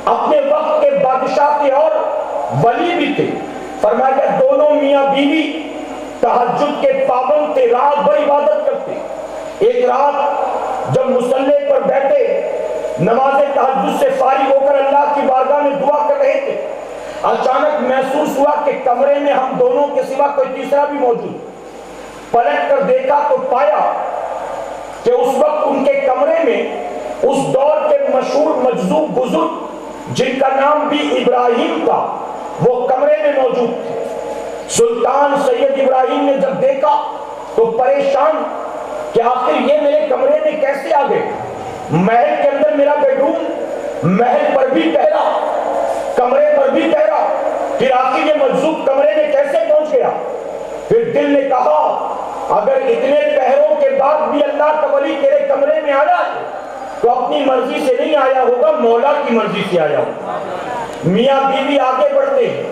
اپنے وقت کے بادشاہ تھے اور ولی بھی تھے۔ فرمایا کہ دونوں میاں بیوی تہجد کے پابند تھے، رات بھر عبادت کرتے۔ ایک رات جب مصلی پر بیٹھے نماز تہجد سے فارغ ہو کر اللہ کی بارگاہ میں دعا کر رہے تھے، اچانک محسوس ہوا کہ کمرے میں ہم دونوں کے سوا کوئی تیسرا بھی موجود۔ پلٹ کر دیکھا تو پایا کہ اس وقت ان کے کمرے میں اس دور کے مشہور مجذوب بزرگ جن کا نام بھی ابراہیم تھا وہ کمرے میں موجود تھے۔ سلطان سید ابراہیم نے جب دیکھا تو پریشان کہ آخر یہ میرے کمرے میں کیسے آ گئے؟ محل کے اندر میرا بیڈ روم، محل پر بھی پہرا، کمرے پر بھی پہرا، پھر آخر یہ مجذوب کمرے میں کیسے پہنچ گیا؟ پھر دل نے کہا اگر اتنے پہروں کے بعد بھی اللہ کا ولی تیرے کمرے میں آیا ہے تو اپنی مرضی سے نہیں آیا ہوگا، مولا کی مرضی سے آیا ہوگا۔ میاں بیوی آگے بڑھتے ہیں،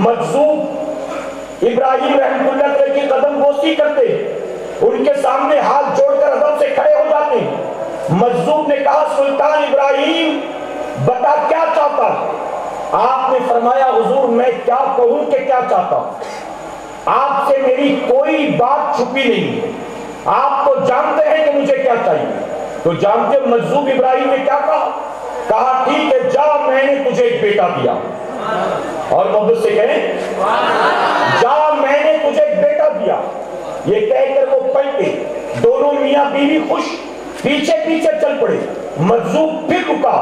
مجذوب ابراہیم رحمۃ اللہ علیہ کی قدم بوسی کرتے ہیں، ان کے سامنے ہاتھ جوڑ کر ادب سے کھڑے ہو جاتے ہیں۔ مجذوب نے کہا سلطان ابراہیم بتا کیا چاہتا ہے؟ آپ نے فرمایا حضور میں کیا کہوں کہ کیا چاہتا ہوں، آپ سے میری کوئی بات چھپی نہیں ہے، آپ تو جانتے ہیں کہ مجھے کیا چاہیے۔ تو جانتے مجذوب ابراہیم نے کیا کہا؟ کہا ٹھیک ہے جا میں نے تجھے ایک بیٹا دیا، اور محبت سے کہیں جا میں نے تجھے ایک بیٹا دیا۔ یہ کہہ کر وہ پلٹے، دونوں میاں بیوی خوش پیچھے پیچھے چل پڑے۔ مجذوب پھر رکا،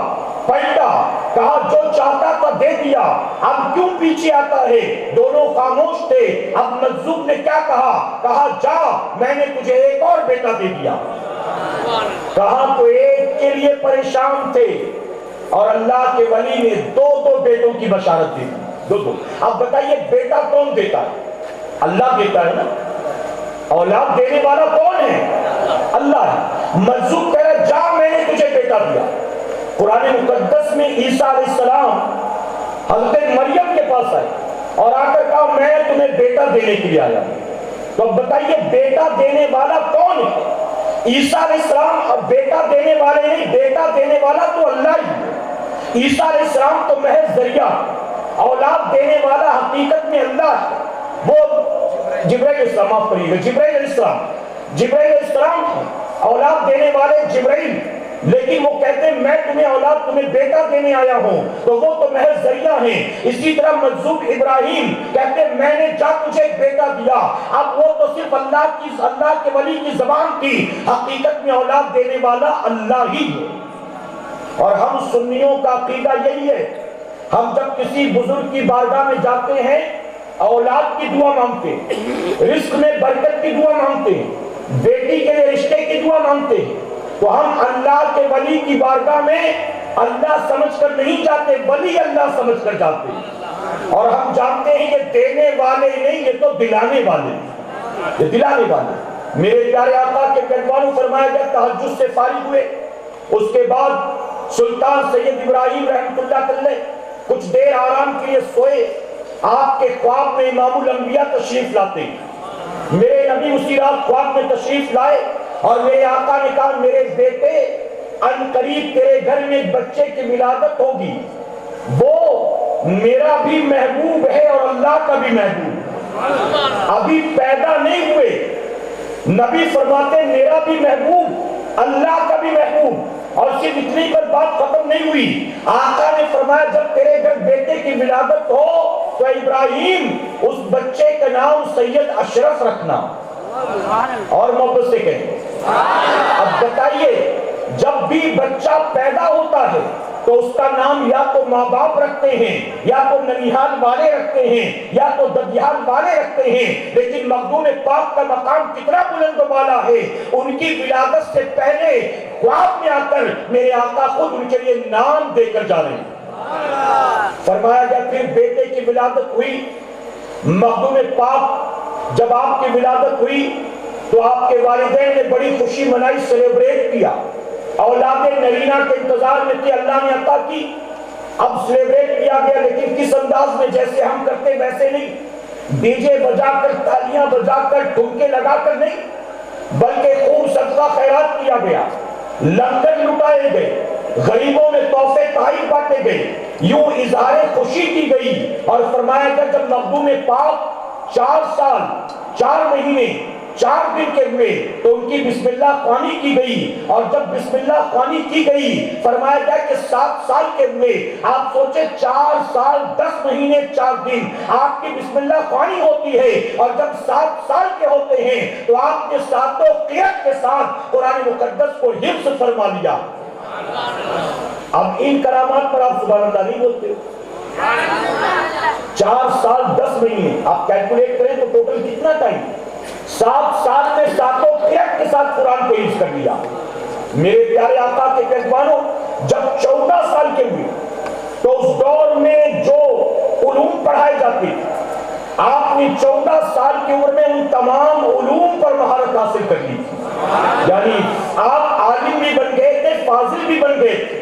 پلٹا، کہا جو چاہتا تھا دے دیا، اب کیوں پیچھے آتا ہے؟ دونوں خاموش تھے۔ اب مجذوب نے کیا کہا؟ کہا جا میں نے تجھے ایک اور بیٹا دے دیا۔ کہا تو ایک کے لیے پریشان تھے اور اللہ کے ولی نے دو دو بیٹوں کی بشارت دی، دو دو۔ اب بتائیے بیٹا کون دیتا ہے؟ اللہ دیتا ہے نا، اولاد دینے والا کون ہے؟ اللہ ہے۔ مجذوب کہہ رہا جا میں نے تجھے بیٹا دیا۔ قرآن مقدس میں عیسیٰ علیہ السلام حضرت مریم کے پاس آئے اور آ کر کہا میں تمہیں بیٹا دینے کے لیے آیا ہوں۔ تو اب بتائیے بیٹا دینے والا کون ہے؟ عیسیٰ علیہ السلام۔ اور بیٹا دینے والے نہیں، بیٹا دینے والا تو اللہ ہی ہے۔ عیسیٰ علیہ السلام تو محض ذریعہ، اولاد دینے والا حقیقت میں اللہ ہے۔ وہ جبرائیل علیہ السلام، آپ پڑھیے گا جبرائیل علیہ السلام، جبرائیل علیہ السلام ہے اولاد دینے والے جبرائیل، لیکن وہ کہتے ہیں میں تمہیں اولاد تمہیں بیٹا دینے آیا ہوں، تو وہ تو محض ذریعہ ہیں۔ اسی طرح مجذوب ابراہیم کہتے ہیں میں نے جا تجھے ایک بیٹا دیا، اب وہ تو صرف اللہ کے ولی کی زبان تھی، حقیقت میں اولاد دینے والا اللہ ہی ہے۔ اور ہم سنیوں کا عقیدہ یہی ہے، ہم جب کسی بزرگ کی بارگاہ میں جاتے ہیں اولاد کی دعا مانگتے ہیں، رزق میں برکت کی دعا مانگتے ہیں، بیٹی کے لیے رشتے کی دعا مانگتے ہیں، تو ہم اللہ کے ولی کی بارگاہ میں اللہ سمجھ کر نہیں جاتے، ولی اللہ سمجھ کر جاتے ہیں۔ اور ہم جانتے ہیں یہ دینے والے نہیں، یہ تو دلانے والے، یہ دلانے والے۔ میرے پیارے آقا کے پیروانوں فرمایا گیا تہجد سے فارغ ہوئے، اس کے بعد سلطان سید ابراہیم رحمۃ اللہ علیہ کچھ دیر آرام کے لیے سوئے۔ آپ کے خواب میں امام الانبیاء تشریف لاتے ہیں۔ میرے نبی اسی رات خواب میں تشریف لائے اور میرے آقا نے کہا میرے بیٹے ان قریب تیرے گھر میں ایک بچے کی ولادت ہوگی، وہ میرا بھی محبوب ہے اور اللہ کا بھی محبوب، ابھی پیدا نہیں ہوئے۔ نبی فرماتے میرا بھی محبوب اللہ کا بھی محبوب، اور صرف اتنی پر بات ختم نہیں ہوئی۔ آقا نے فرمایا جب تیرے گھر بیٹے کی ولادت ہو تو ابراہیم اس بچے کا نام سید اشرف رکھنا، اور محبت سے کہیں۔ اب بتائیے جب بھی بچہ پیدا ہوتا ہے تو اس کا نام یا تو ماں باپ رکھتے ہیں، یا تو ننیحال والے رکھتے ہیں، یا تو ددیال والے رکھتے ہیں، لیکن مخدوم پاک کا مقام کتنا بلند و بالا ہے۔ ان کی ولادت سے پہلے خواب میں آ کر میرے آقا خود ان کے لیے نام دے کر جا رہے ہیں۔ فرمایا گیا پھر بیٹے کی ولادت ہوئی، مخدوم پاک جب آپ کی ولادت ہوئی تو آپ کے والدین نے بڑی خوشی منائی، سیلیبریٹ کیا، اولاد نرینہ کے انتظار میں تھی، اللہ نے عطا کی، اب سیلیبریٹ کیا گیا، لیکن کس انداز میں؟ جیسے ہم کرتے ویسے نہیں، ڈی جے بجا کر، تالیاں بجا کر، ٹھمکے لگا کر نہیں، بلکہ خوب صدقہ خیرات کیا گیا، لنگر لٹائے گئے، غریبوں میں تحفے تحائف بانٹے گئے، یوں اظہار خوشی کی گئی۔ اور فرمایا گیا جب مخدوم پاک 4 سال 4 مہینے 4 دن کے ہوئے تو ان کی بسم اللہ خوانی کی گئی، اور جب بسم اللہ خوانی کی گئی فرمایا گیا کہ 7 سال کے ہوئے، آپ سوچیں 4 سال 10 مہینے 4 دن آپ کی بسم اللہ خوانی ہوتی ہے، اور جب 7 سال کے ہوتے ہیں تو آپ نے 7 قیت کے ساتھ قرآن مقدس کو حفظ فرما لیا۔ اب ان کرامات پر آپ سبحان اللہ نہیں بولتے ہو۔ 4 سال 10 مہینے آپ کیلکولیٹ کریں تو ٹوٹل کتنا ٹائم؟ 7 سال میں 7 قیت کے ساتھ قرآن کو حفظ کر لیا۔ میرے پیارے آقا کے پیغمبروں جب 14 سال کے ہوئے تو اس دور میں جو علوم پڑھائے جاتے تھے آپ نے 14 سال کی عمر میں ان تمام علوم پر مہارت حاصل کر لی تھی، یعنی آپ عالم بھی بن گئے تھے، فاضل بھی بن گئے تھے،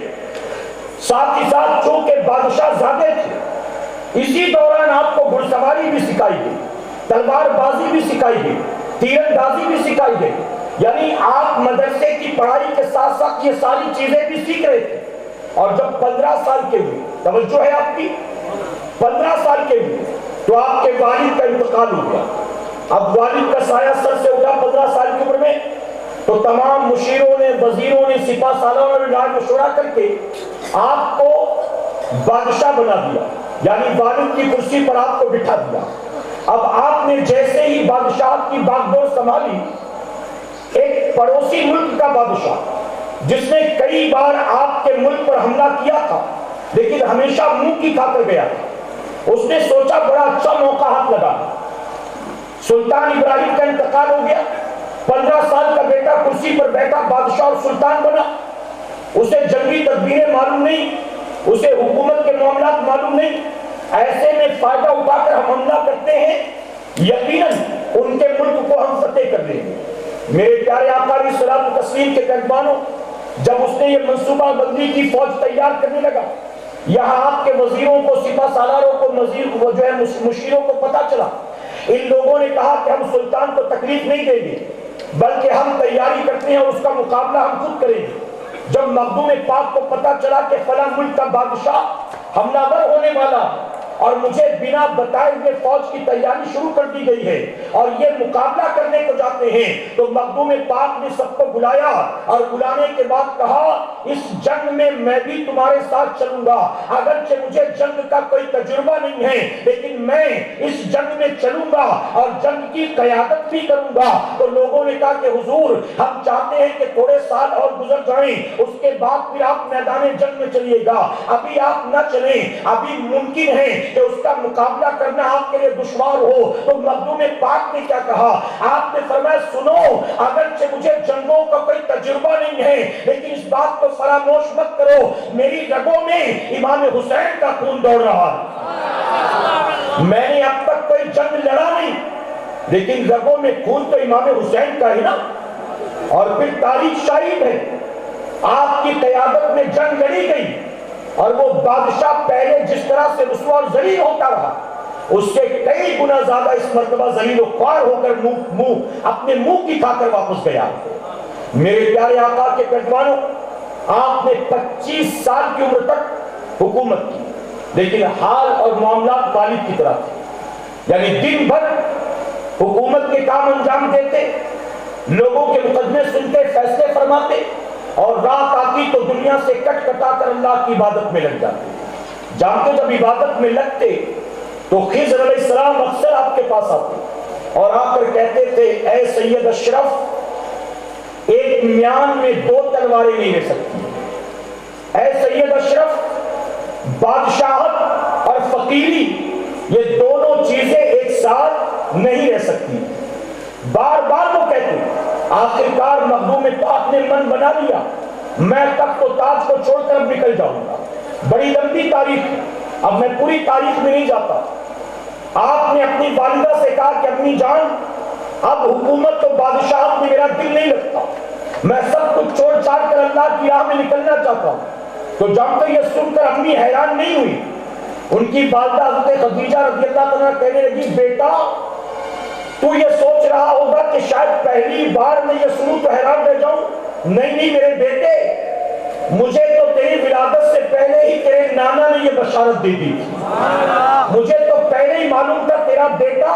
ساتھ ہی ساتھ چونکہ بادشاہ زادے تھے اسی دوران آپ کو گھڑ سواری بھی سکھائی گئی، تلوار بازی بھی سکھائی گئی، تیر اندازی بھی سکھائی گئی، یعنی آپ مدرسے کی پڑھائی کے ساتھ ساتھ یہ ساری چیزیں بھی سیکھ رہے تھے۔ اور جب 15 سال کے ہوئے، توجہ ہے آپ کی، 15 سال کے ہوئے تو آپ کے والد کا انتقال ہو گیا۔ اب والد کا سایہ سر سے اٹھا 15 سال کی عمر میں، تو تمام مشیروں نے، وزیروں نے، سپاہ سالاروں نے رائے مشورہ کر کے آپ کو بادشاہ بنا دیا، یعنی والد کی کرسی پر آپ کو بٹھا دیا۔ اب آپ نے جیسے ہی بادشاہ کی باغ ڈور سنبھالی، ایک پڑوسی ملک کا بادشاہ جس نے کئی بار آپ کے ملک پر حملہ کیا تھا لیکن ہمیشہ منہ کی کھا کر گیا تھا، اس نے سوچا بڑا اچھا موقع ہاتھ لگا، سلطان ابراہیم کا انتقال ہو گیا، 15 سال کا بیٹا کرسی پر بیٹھا بادشاہ اور سلطان بنا، اسے جنگی تدبیریں معلوم نہیں، اسے حکومت کے معاملات معلوم نہیں، ایسے میں فائدہ اٹھا کر ہم حملہ کرتے ہیں، یقیناً ان کے ملک کو ہم فتح کر لیں گے۔ میرے پیارے آقا علیہ الصلوۃ والتسلیم کے پیغمبروں جب اس نے یہ منصوبہ بندی کی، فوج تیار کرنے لگا، یہاں آپ کے وزیروں کو، سپاہ سالاروں کو، مشیروں کو پتا چلا، ان لوگوں نے کہا کہ ہم سلطان کو تکلیف نہیں دیں گے بلکہ ہم تیاری کرتے ہیں اور اس کا مقابلہ ہم خود کریں گے۔ جب مخدوم پاک کو پتا چلا کہ فلاں ملک کا بادشاہ حملہ ور ہونے والا اور مجھے بنا بتائے ہوئے فوج کی تیاری شروع کر دی گئی ہے اور یہ مقابلہ کرنے کو جاتے ہیں، تو مخدوم پاک نے سب کو بلایا اور بلانے کے بعد کہا اس جنگ میں میں بھی تمہارے ساتھ چلوں گا، اگرچہ مجھے جنگ کا کوئی تجربہ نہیں ہے لیکن میں اس جنگ میں چلوں گا اور جنگ کی قیادت بھی کروں گا۔ تو لوگوں نے کہا کہ حضور ہم چاہتے ہیں کہ تھوڑے سال اور گزر جائیں، اس کے بعد پھر آپ میدان جنگ میں چلیے گا، ابھی آپ نہ چلیں، ابھی ممکن ہے کہ اس کا مقابلہ کرنا آپ کے لیے دشوار ہو۔ تو مخدوم پاک نے کیا کہا؟ آپ نے فرمایا سنو، اگرچہ مجھے جنگوں کا کوئی تجربہ نہیں ہے لیکن اس بات کو فراموش مت کرو، میری رگوں میں امام حسین کا خون دوڑ رہا ہے، میں نے اب تک کوئی جنگ لڑا نہیں لیکن رگوں میں خون تو امام حسین کا ہی نا، اور پھر تاریخ شاہد ہے آپ کی قیادت میں جنگ لڑی گئی اور وہ بادشاہ پہلے جس طرح سے رسوا اور ذلیل ہوتا رہا اس سے کئی گنا زیادہ اس مرتبہ ذلیل و خوار ہو کر اپنے منہ کی کھا کر واپس گیا۔ میرے پیارے آقا کے پیغمبروں آپ نے 25 سال کی عمر تک حکومت کی لیکن حال اور معاملات والد کی طرح تھے، یعنی دن بھر حکومت کے کام انجام دیتے، لوگوں کے مقدمے سنتے، فیصلے فرماتے، اور رات آتی تو دنیا سے کٹ کٹا کر اللہ کی عبادت میں لگ جاتے۔ جانتے جب عبادت میں لگتے تو خضر علیہ السلام اکثر آپ کے پاس آتے اور آ کر کہتے تھے اے سید اشرف، ایک میان میں 2 تلواریں نہیں رہ سکتی، اے سید اشرف، بادشاہت اور فقیری یہ دونوں چیزیں ایک ساتھ نہیں رہ سکتی۔ بار بار وہ کہتے آخرکار مخدوم پاک نے من بنا لیا، میں تخت و تاج کو چھوڑ کر اب نکل جاؤں گا۔ بڑی لمبی تاریخ ہے، اب میں پوری تاریخ میں نہیں جاتا۔ آپ نے اپنی والدہ سے کہا کہ امی جان، اب حکومت و بادشاہت میں میرا دل نہیں لگتا، میں سب کچھ چھوڑ چھاڑ کر اللہ کی راہ میں نکلنا چاہتا ہوں۔ تو جانتے یہ سن کر امی حیران نہیں ہوئی، ان کی والدہ حضرت خدیجہ رضی اللہ عنہا کہنے لگی بیٹا تو یہ سوچ رہا ہوگا کہ شاید پہلی بار میں یہ سنوں تو حیران رہ جاؤں۔ نہیں نہیں میرے بیٹے، مجھے تو تیری ولادت سے پہلے ہی تیرے نانا نے یہ بشارت دے دی تھی، مجھے تو پہلے ہی معلوم تھا تیرا بیٹا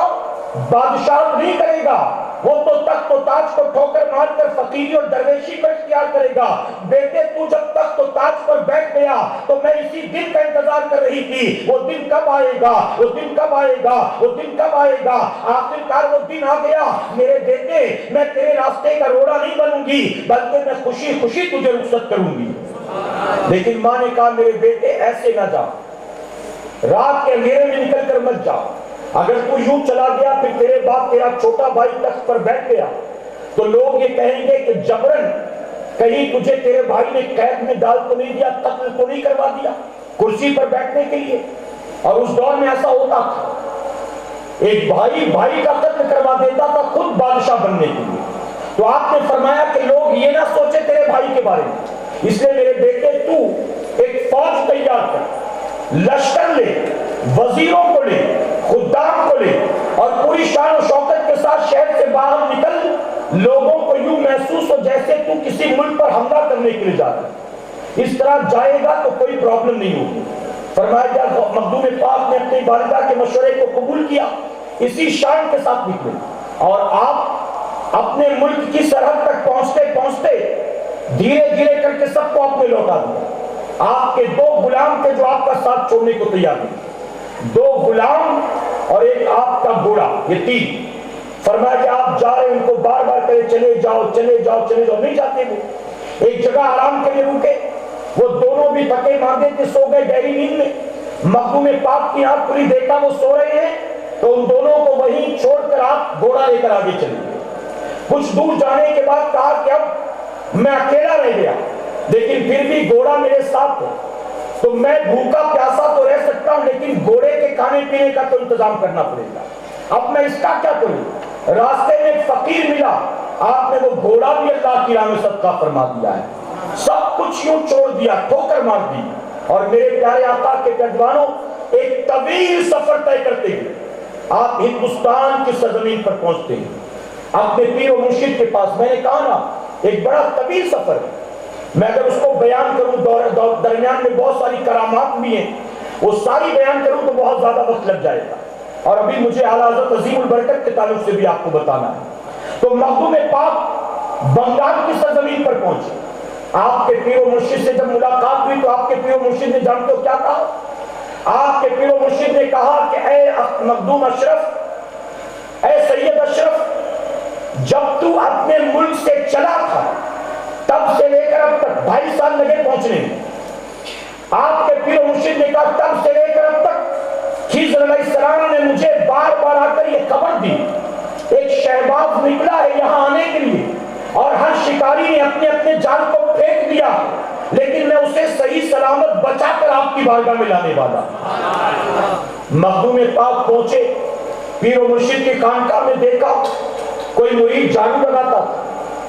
بادشاہت نہیں کرے گا، وہ تو تخت و تاج کو ٹھوکر مار کر فقیری اور درویشی کو اختیار کرے گا۔ بیٹے تو جب تخت و تاج پر بیٹھ گیا تو میں اسی دن کا انتظار کر رہی تھی، وہ دن کب آئے گا، وہ دن کب آئے گا، وہ دن کب آئے گا۔ آخرکار وہ دن آ گیا میرے بیٹے، میں تیرے راستے کا روڑا نہیں بنوں گی بلکہ میں خوشی خوشی تجھے رخصت کروں گی۔ لیکن ماں نے کہا میرے بیٹے ایسے نہ جا، رات کے اندھیرے میں نکل کر مت جا، اگر تو یوں چلا گیا پھر تیرے بعد تیرا چھوٹا بھائی تخت پر بیٹھ گیا تو لوگ یہ کہیں گے کہ جبرن کہیں تجھے تیرے بھائی نے قید میں ڈال تو نہیں دیا، قتل تو نہیں کروا دیا کرسی پر بیٹھنے کے لیے۔ اور اس دور میں ایسا ہوتا تھا، ایک بھائی بھائی کا قتل کروا دیتا تھا خود بادشاہ بننے کے لیے۔ تو آپ نے فرمایا کہ لوگ یہ نہ سوچے تیرے بھائی کے بارے میں، اس لیے میرے بیٹے تو ایک فوج تیار کر، لشکر لے، وزیروں کو لے، خدام کو لے اور پوری شان و شوکت کے ساتھ شہر سے باہر نکل، لوگوں کو یوں محسوس ہو جیسے تو کسی ملک پر حملہ کرنے کے لیے جاتا ہے، اس طرح جائے گا تو کوئی پرابلم نہیں ہوگی۔ فرمایا گیا مخدوم پاک نے اپنی والدہ کے مشورے کو قبول کیا، اسی شان کے ساتھ نکلے اور آپ اپنے ملک کی سرحد تک پہنچتے پہنچتے دھیرے دھیرے کر کے سب کو اپنے لوٹا دیا۔ آپ کے دو غلام تھے جو آپ کا ساتھ چھوڑنے کو تیار تھے، دو غلام اور ایک آپ کا گھوڑا، یہ تین۔ فرمایا کہ آپ جا رہے ان کو بار بار کہے چلے جاؤ چلے جاؤ چلے جاؤ، نہیں جاتے وہ۔ ایک جگہ آرام کے لیے رکے، وہ دونوں بھی تھکے ماندے تھے، سو گئے گہری نیند میں۔ مخدوم پاک کی آنکھ کھلی، دیکھا وہ سو رہے ہیں تو ان دونوں کو وہیں چھوڑ کر آپ گھوڑا لے کر آگے چلے گئے۔ کچھ دور جانے کے بعد کہا کہ اب میں اکیلا رہ گیا لیکن پھر بھی گھوڑا میرے ساتھ ہے، تو میں بھوکا پیاسا تو رہ سکتا ہوں لیکن گھوڑے کے کھانے پینے کا تو انتظام کرنا پڑے گا، اب میں اس کا کیا کروں؟ راستے میں ایک فقیر ملا، آپ نے وہ گھوڑا بھی اللہ کی راہ میں صدقہ فرما دیا ہے، سب کچھ یوں چھوڑ دیا، ٹھوکر مار دی، اور میرے پیارے آقا کے پیروانوں ایک طویل سفر طے کرتے ہیں آپ ہندوستان کی سرزمین پر پہنچتے ہیں اپنے پیر و مرشد کے پاس۔ میں نے کہا نا ایک بڑا طویل سفر ہے، میں اگر اس کو بیان کروں درمیان میں بہت ساری کرامات بھی ہیں، وہ ساری بیان کروں تو بہت زیادہ وقت لگ جائے گا، اور ابھی مجھے اعلیٰ حضرت عظیم البرکت کے تعلق سے بھی آپ کو بتانا ہے۔ تو مخدوم پاک بنگال کی سرزمین پر پہنچے، آپ کے پیر و مرشد سے جب ملاقات ہوئی تو آپ کے پیر و مرشد نے جانتے ہو کیا کہا؟ آپ کے پیر و مرشد نے کہا کہ اے مخدوم اشرف، اے سید اشرف، جب تو اپنے ملک سے چلا تھا تب سے لے کر اب تک 2.5 سال لگے پہنچنے میں۔ آپ کے پیر و مرشد نے کہا تب سے لے کر اب تک خضر علیہ السلام نے مجھے بار بار آ کر یہ خبر دی ایک شہباز نکلا ہے یہاں آنے کے لیے، اور ہر شکاری نے اپنے اپنے جال کو پھینک دیا لیکن میں اسے صحیح سلامت بچا کر آپ کی بارگاہ میں لانے والا۔ مخدوم پاک پہنچے، پیر و مرشد کی خانقاہ میں دیکھا کوئی مرید جھاڑو لگاتا تھا،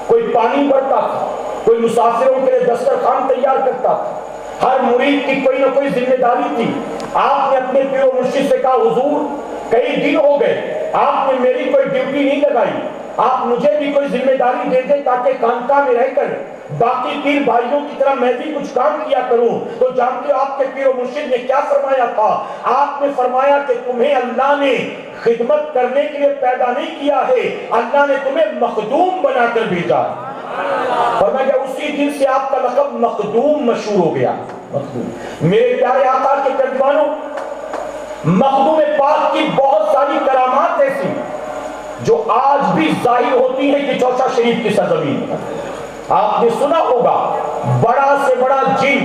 کوئی پانی بھرتا تھا، کوئی مسافروں کے لیے دسترخوان تیار کرتا تھا، ہر مرید کی کوئی نہ کوئی ذمہ داری تھی۔ آپ نے اپنے پیر و مرشد سے کہا حضور کئی دن ہو گئے آپ نے میری کوئی ڈیوٹی نہیں لگائی، آپ مجھے بھی کوئی ذمہ داری دے دیں تاکہ خانقاہ میں رہ کر باقی پیر بھائیوں کی طرح میں بھی کچھ کام کیا کروں۔ تو جانتے ہو آپ کے پیر و مرشد نے کیا فرمایا تھا؟ آپ نے فرمایا کہ تمہیں اللہ نے خدمت کرنے کے لیے پیدا نہیں کیا ہے، اللہ نے تمہیں مخدوم بنا کر بھیجا۔ فرمایا اسی دن سے آپ کا لقب مخدوم مشہور ہو گیا۔ مخدوم میرے پیارے آقا کے پیروانوں، مخدوم پاک کی بہت ساری کرامات ایسی جو آج بھی ظاہر ہوتی ہیں کہ چوچا شریف کی سرزمین پر۔ آپ نے سنا ہوگا بڑا سے بڑا جن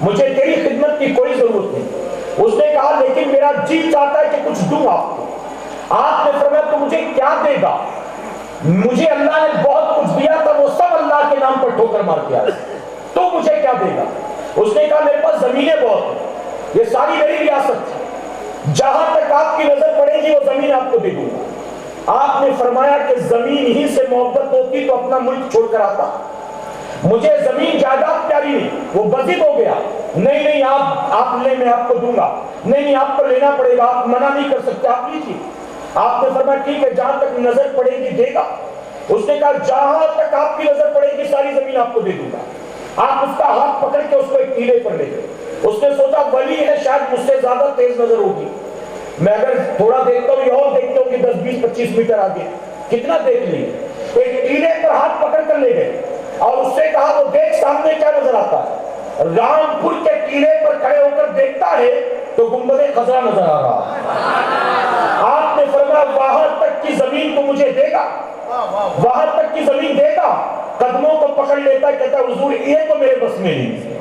مجھے تیری خدمت کی کوئی ضرورت نہیں۔ اس نے کہا لیکن میرا جی چاہتا ہے کہ کچھ دوں آپ کو۔ آپ نے فرمایا تو مجھے کیا دے گا؟ مجھے اللہ نے بہت کچھ دیا تھا، وہ سب اللہ کے نام پر ٹھوکر مار کے آیا، تو مجھے کیا دے گا؟ اس نے کہا میرے پاس زمینیں بہت ہیں، یہ ساری میری ریاست ہے، جہاں تک آپ کی نظر پڑے گی وہ زمین آپ کو دے دوں گا۔ آپ نے فرمایا کہ زمین ہی سے محبت ہوتی تو اپنا ملک چھوڑ کر آتا، مجھے زمین جائیداد پیاری نہیں۔ وہ بضد ہو گیا، نہیں نہیں آپ لے، میں آپ کو دوں گا، نہیں نہیں آپ کو لینا پڑے گا، آپ منع نہیں کر سکتے، آپ لیجیے۔ آپ نے فرمایا ٹھیک ہے، جہاں تک نظر پڑے گی دے گا۔ اس نے کہا جہاں تک آپ کی نظر پڑے گی ساری زمین آپ کو دے دوں گا۔ آپ اس کا ہاتھ پکڑ کے اس کو ایک ٹیلے پر لے گئے۔ اس نے سوچا ولی ہے، شاید مجھ سے زیادہ تیز نظر ہوگی، میں اگر تھوڑا دیکھتا ہوں یہ اور دیکھتا ہوں کہ 10 20 25 میٹر آگے کتنا دیکھ لی۔ ایک ٹیلے پر ہاتھ پکڑ کر لے گئے اور اس سے کہا وہ دیکھ سامنے کیا نظر آتا ہے۔ رامپور کے ٹیلے پر کھڑے ہو کر دیکھتا ہے تو گنبد خضرا نظر آ رہا ہے۔ آپ نے فرمایا وہاں تک کی زمین تو مجھے دے گا، وہاں تک کی زمین دے گا۔ قدموں کو پکڑ لیتا ہے، کہتا ہے حضور یہ تو میرے بس میں نہیں،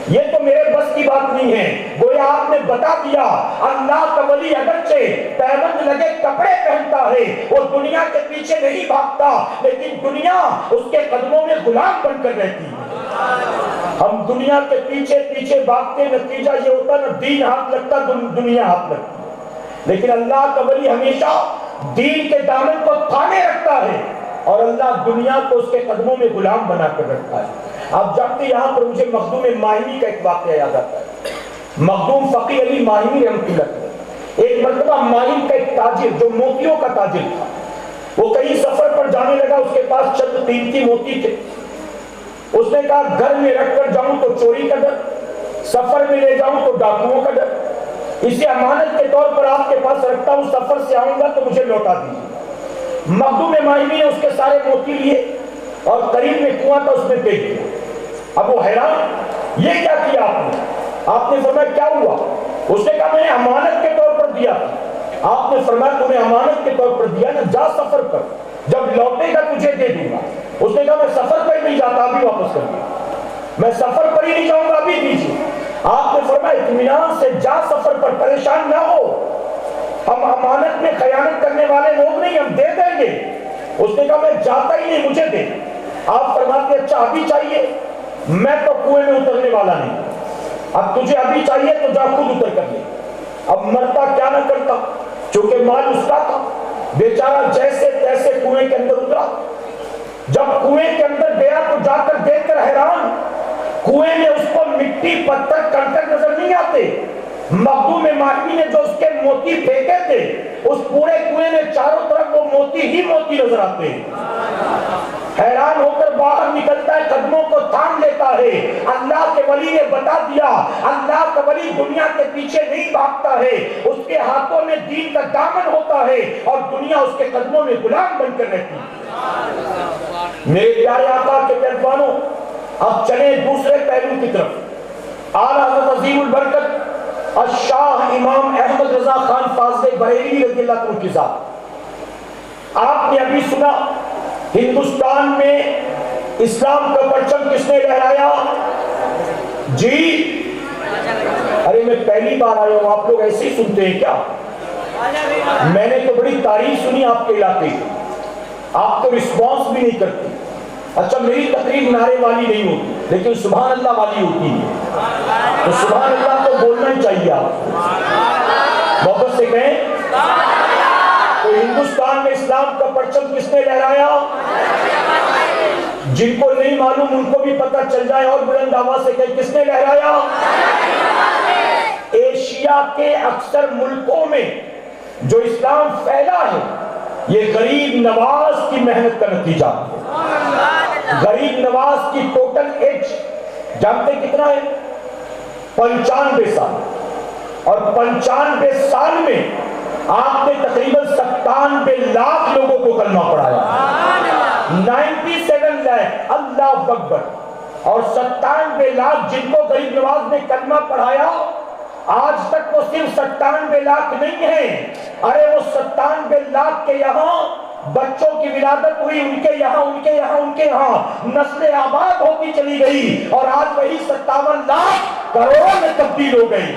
یہ تو میرے بس کی بات نہیں ہے۔ گویا آپ نے بتا دیا اللہ کا ولی اگرچہ پیوند لگے کپڑے پہنتا ہے، وہ دنیا کے پیچھے نہیں بھاگتا، لیکن دنیا اس کے قدموں میں غلام بن کر رہتی ہے۔ ہم دنیا کے پیچھے پیچھے بھاگتے، نتیجہ یہ ہوتا نہ دین ہاتھ لگتا دنیا ہاتھ لگتی، لیکن اللہ کا ولی ہمیشہ دین کے دامن کو تھامے رکھتا ہے اور اللہ دنیا کو اس کے قدموں میں غلام بنا کر رکھتا ہے۔ آپ جانتے یہاں پر مجھے مخدوم ماہمی کا ایک واقعہ یاد آتا ہے۔ مخدوم فقی علی ماہمی رحمۃ اللہ علیہ، ایک مرتبہ ماہم کا ایک تاجر جو موتیوں کا تاجر تھا، وہ کہیں سفر پر جانے لگا، اس کے پاس چند قیمتی موتی تھے۔ اس نے کہا گھر میں رکھ کر جاؤں تو چوری کا ڈر، سفر میں لے جاؤں تو ڈاکوؤں کا ڈر، اسے امانت کے طور پر آپ کے پاس رکھتا ہوں، سفر سے آؤں گا تو مجھے لوٹا دیجیے۔ مخدوم ماہمی نے اس کے سارے موتی لیے اور قریب میں کنواں تھا اس میں پھینک دیا۔ اب وہ حیران، یہ کیا کیا آپ نے فرمایا کیا ہوا؟ اس نے کہا میں نے امانت کے طور پر دیا تھا۔ آپ نے فرمایا تمہیں امانت کے طور پر دیا نا، جا سفر پر، جب لوٹے گا تجھے دے دوں گا۔ اس نے کہا میں سفر پر نہیں جاتا، ابھی واپس کر دیا، میں سفر پر ہی نہیں جاؤں گا، ابھی دیجیے۔ آپ نے فرمایا اطمینان سے جا سفر پر، پریشان نہ ہو، ہم امانت میں خیانت کرنے والے لوگ نہیں، ہم دے دیں گے۔ اس نے کہا میں جاتا ہی نہیں، مجھے دے۔ آپ فرماتے اچھا ابھی چاہیے؟ میں تو کنویں میں اترنے والا نہیں، اب تجھے ابھی چاہیے تو جا خود اتر کر لے۔ اب مرتا کیا نہ کرتا، چونکہ مال اس کا تھا، بیچارہ جیسے تیسے کنویں کے اندر اترا۔ جب کنویں کے اندر گیا تو جا کر دیکھ کر حیران، کنویں میں اس کو مٹی پتھر کنکر نظر نہیں آتے۔ مخدوم ماہمی نے جو اس کے موتی پھینکے تھے، اس پورے کنویں میں چاروں طرف وہ موتی ہی موتی نظر آتے ہیں۔ حیران ہو کر باہر نکلتا ہے، قدموں کو تھام لیتا ہے۔ اللہ کے ولی نے بتا دیا اللہ کا ولی دنیا کے پیچھے نہیں بھاگتا ہے، اس کے ہاتھوں میں دین کا دامن ہوتا ہے اور دنیا اس کے قدموں میں غلام بن کر رہتی ہے۔ میرے پیارے آقا کے پیروانوں، اب چلیں دوسرے پہلو کی طرف۔ اعلیٰ حضرت عظیم البرکت الشاہ امام احمد رضا خان فاضل بریلوی رضی اللہ عنہ کی ذات۔ آپ نے ابھی سنا ہندوستان میں اسلام کا پرچم کس نے لہرایا؟ جی ارے میں پہلی بار آیا ہوں، آپ لوگ ایسے ہی سنتے ہیں کیا؟ میں نے تو بڑی تعریف سنی آپ کے علاقے کی، آپ تو رسپانس بھی نہیں کرتے۔ اچھا میری تقریر نعرے والی نہیں ہوتی لیکن سبحان اللہ والی ہوتی ہے، تو سبحان اللہ تو بولنا ہی چاہیے۔ آپ محبت سے کہیں تو ہندوستان میں اسلام کا پرچم کس نے لہرایا؟ جن کو نہیں معلوم ان کو بھی پتہ چل جائے اور بلند آواز سے کہیں کس نے لہرایا؟ ایشیا کے اکثر ملکوں میں جو اسلام پھیلا ہے یہ غریب نواز کی محنت کا نتیجہ ہے۔ غریب نواز کی ٹوٹل ایج جانتے کتنا ہے؟ 95 سال، اور 95 سال میں آپ نے تقریباً 97 لاکھ لوگوں کو کلمہ پڑھایا۔ 97 لاکھ، اللہ اکبر۔ اور 97 لاکھ جن کو غریب نواز نے کلمہ پڑھایا، آج تک وہ صرف 97 لاکھ نہیں ہیں، ارے وہ 97 لاکھ کے یہاں بچوں کی ولادت ہوئی، ان کے یہاں ان کے یہاں ان کے یہاں نسل آباد ہوتی چلی گئی، اور آج وہی 57 لاکھ کروڑوں میں تبدیل ہو گئی۔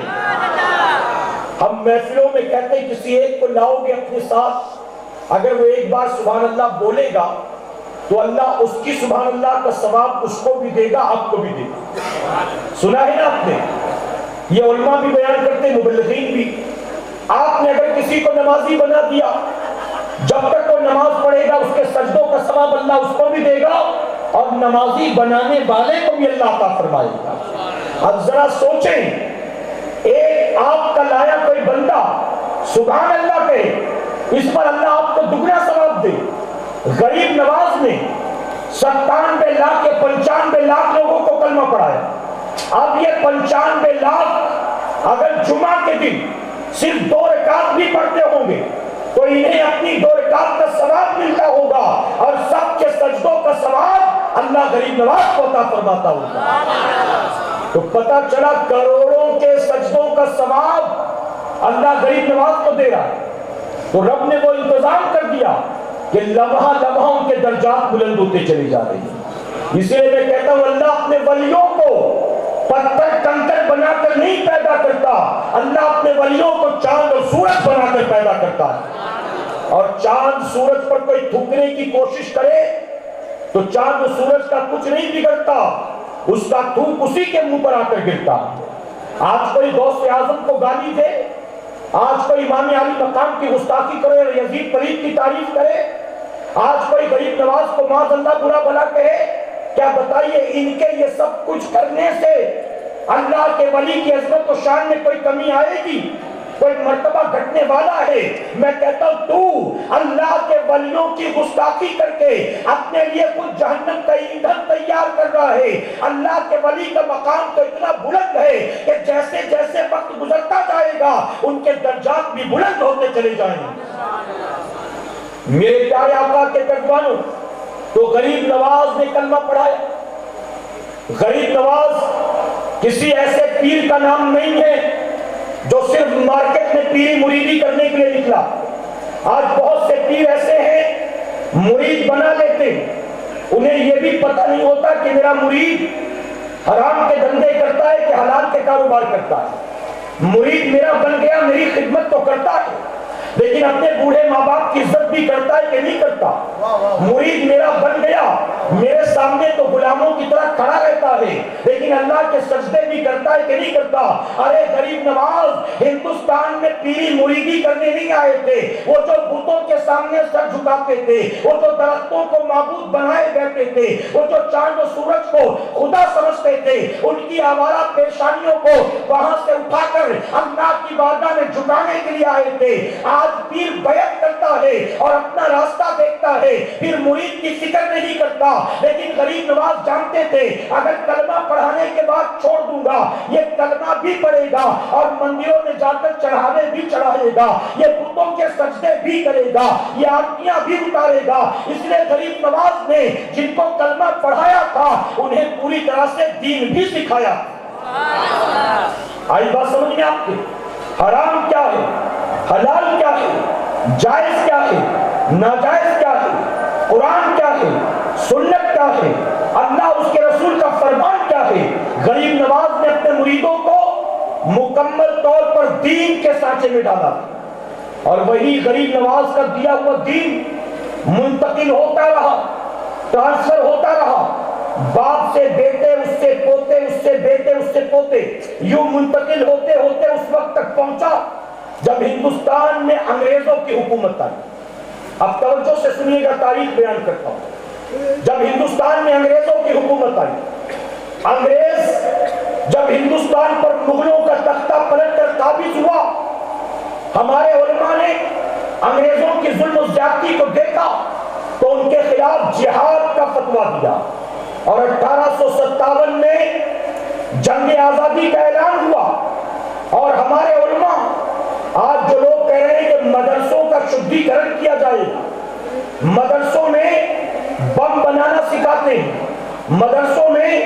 ہم محفلوں میں کہتے ہیں کسی ایک کو لاؤ گے اپنے ساتھ، اگر وہ ایک بار سبحان اللہ بولے گا تو اللہ اس کی سبحان اللہ کا ثواب اس کو بھی دے گا، آپ کو بھی دے گا۔ سنا ہے نا آپ نے؟ یہ علماء بھی بیان کرتے ہیں، مبلغین بھی۔ آپ نے اگر کسی کو نمازی بنا دیا، جب تک وہ نماز پڑھے گا اس کے سجدوں کا ثواب اللہ اس کو بھی دے گا اور نمازی بنانے والے کو بھی اللہ عطا فرمائے گا۔ اب ذرا سوچیں، ایک آپ کا لایا کوئی بندہ سبحان اللہ کہے، اس پر اللہ آپ کو دگنا ثواب دے۔ غریب نواز نے 97 لاکھ کے 95 لاکھ لوگوں کو کلمہ پڑھایا۔ اب یہ 95 لاکھ اگر جمعہ کے دن صرف 2 رکعت بھی پڑھتے ہوں گے تو انہیں اپنی 2 رکعت کا ثواب ملتا ہوگا اور سب کے سجدوں کا ثواب اللہ غریب نواز کو عطا فرماتا ہوگا۔ تو پتہ چلا کروڑوں کے سجدوں کا ثواب اللہ غریب نواز کو دے رہا ہے۔ تو رب نے وہ انتظام کر دیا کہ لمحہ لمحہ ان کے درجات بلند ہوتے چلے جا رہے ہیں۔ اس لیے میں کہتا ہوں اللہ اپنے ولیوں کو پتھر کنکر بنا کر نہیں پیدا کرتا، اللہ اپنے ولیوں کو چاند اور سورج بنا کر پیدا کرتا ہے۔ اور چاند سورج پر کوئی تھوکنے کی کوشش کرے تو چاند اور سورج کا کچھ نہیں بگڑتا، اس کا تھوک اسی کے منہ پر آ کر گرتا۔ آج کوئی غوث اعظم کو گالی دے، آج کوئی امام علی مقام کی گستاخی کرے اور یزید پلید کی تعریف کرے، آج کوئی غریب نواز کو معاذ اللہ برا بھلا کہے، کیا بتائیے ان کے یہ سب کچھ کرنے سے اللہ کے ولی کی عظمت و شان میں کوئی کمی آئے گی؟ کوئی مرتبہ گھٹنے والا ہے؟ میں کہتا ہوں تو اللہ کے ولیوں کی گستاخی کر کے اپنے لیے خود جہنم کا ایندھن تیار کر رہا ہے۔ اللہ کے ولی کا مقام تو اتنا بلند ہے کہ جیسے جیسے وقت گزرتا جائے گا ان کے درجات بھی بلند ہوتے چلے جائیں گے۔ میرے پیارے آقا کے پیروانوں، تو غریب نواز نے کلمہ پڑھایا۔ غریب نواز کسی ایسے پیر کا نام نہیں ہے جو صرف مارکیٹ میں پیری مریدی کرنے کے لیے نکلا۔ آج بہت سے پیر ایسے ہیں مرید بنا لیتے، انہیں یہ بھی پتہ نہیں ہوتا کہ میرا مرید حرام کے دھندے کرتا ہے کہ حلال کے کاروبار کرتا ہے۔ مرید میرا بن گیا، میری خدمت تو کرتا ہے لیکن اپنے بوڑھے ماں باپ کی عزت بھی کرتا ہے کہ نہیں کرتا؟ مرید میرا بن گیا، میرے سامنے تو غلاموں کی طرح کھڑا رہتا ہے لیکن اللہ کے سجدے بھی کرتا ہے کہ نہیں کرتا؟ ارے غریب نواز ہندوستان میں پیری مریدی کرنے نہیں آئے تھے، وہ جو بتوں کے سامنے سر جھکاتے تھے، وہ جو درختوں کو معبود بنائے بیٹھے تھے، وہ جو چاند و سورج کو خدا سمجھتے تھے، ان کی آوارہ پریشانیوں کو وہاں سے اٹھا کر اللہ کی بارگاہ میں جھکانے کے لیے آئے تھے۔ آج پیر بیعت کرتا ہے اور اپنا راستہ دیکھتا ہے، پھر مرید کی فکر نہیں کرتا، لیکن غریب نواز جانتے تھے اگر کلمہ پڑھانے کے بعد چھوڑ دوں گا یہ کلمہ بھی پڑھے گا اور مندروں میں جا کر چڑھاوے بھی چڑھائے گا، یہ بتوں کے سجدے بھی کرے گا، یہ آرتیاں بھی اتارے گا۔ اس لیے غریب نواز نے جن کو کلمہ پڑھایا تھا انہیں پوری طرح سے دین بھی سکھایا۔ آئی بات سمجھ میں آپ کے؟ حرام کیا ہے، حلال کیا ہے، جائز کیا ہے، ناجائز کیا ہے، قرآن کیا ہے، سنت کیا ہے، اللہ اس کے رسول کا فرمان کیا ہے، غریب نواز نے اپنے مریدوں کو مکمل طور پر دین کے سانچے میں ڈالا اور وہی غریب نواز کا دیا ہوا دین منتقل ہوتا رہا، ٹرانسفر ہوتا رہا، باپ سے بیٹے، اس سے پوتے، اس سے بیٹے، اس سے پوتے، یوں منتقل ہوتے ہوتے اس وقت تک پہنچا جب ہندوستان میں انگریزوں کی حکومت آئی۔ اب توجہ سے سنیے گا، تاریخ بیان کرتا ہوں۔ جب ہندوستان میں انگریزوں کی حکومت آئی، انگریز جب ہندوستان پر مغلوں کا تختہ پلٹ کر قابض ہوا، ہمارے علماء نے انگریزوں کی ظلم و زیادتی کو دیکھا تو ان کے خلاف جہاد کا فتویٰ دیا اور 1857 میں جنگ آزادی کا اعلان ہوا۔ اور ہمارے علماء آج جو لوگ کہہ رہے ہیں کہ مدرسوں کا شدھی کرن کیا جائے، مدرسوں میں بم بنانا سکھاتے ہیں، مدرسوں میں